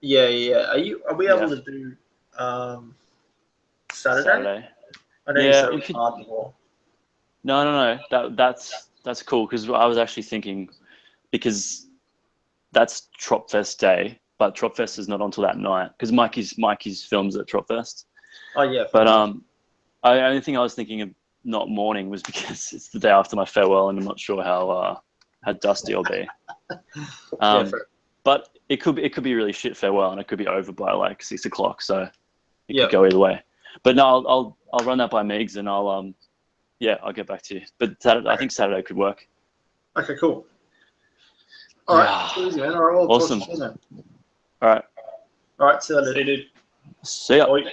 S2: Yeah. Are we able to do Saturday? I know you said it was hard before.
S4: No. That's cool because I was actually thinking because that's Tropfest day, but Tropfest is not until that night because Mikey's films at Tropfest.
S2: Oh yeah.
S4: But the only thing I was thinking of not morning was because it's the day after my farewell and I'm not sure how dusty I'll be. But it could be really shit farewell and it could be over by like 6 o'clock, so it could go either way. But no, I'll run that by Meigs and I'll get back to you. But I think Saturday could work.
S2: Okay, cool. All right, easy, man. All right,
S4: awesome.
S2: Talk to you then.
S4: All right.
S2: See you later.
S3: See you, dude.
S4: See ya.
S2: Bye.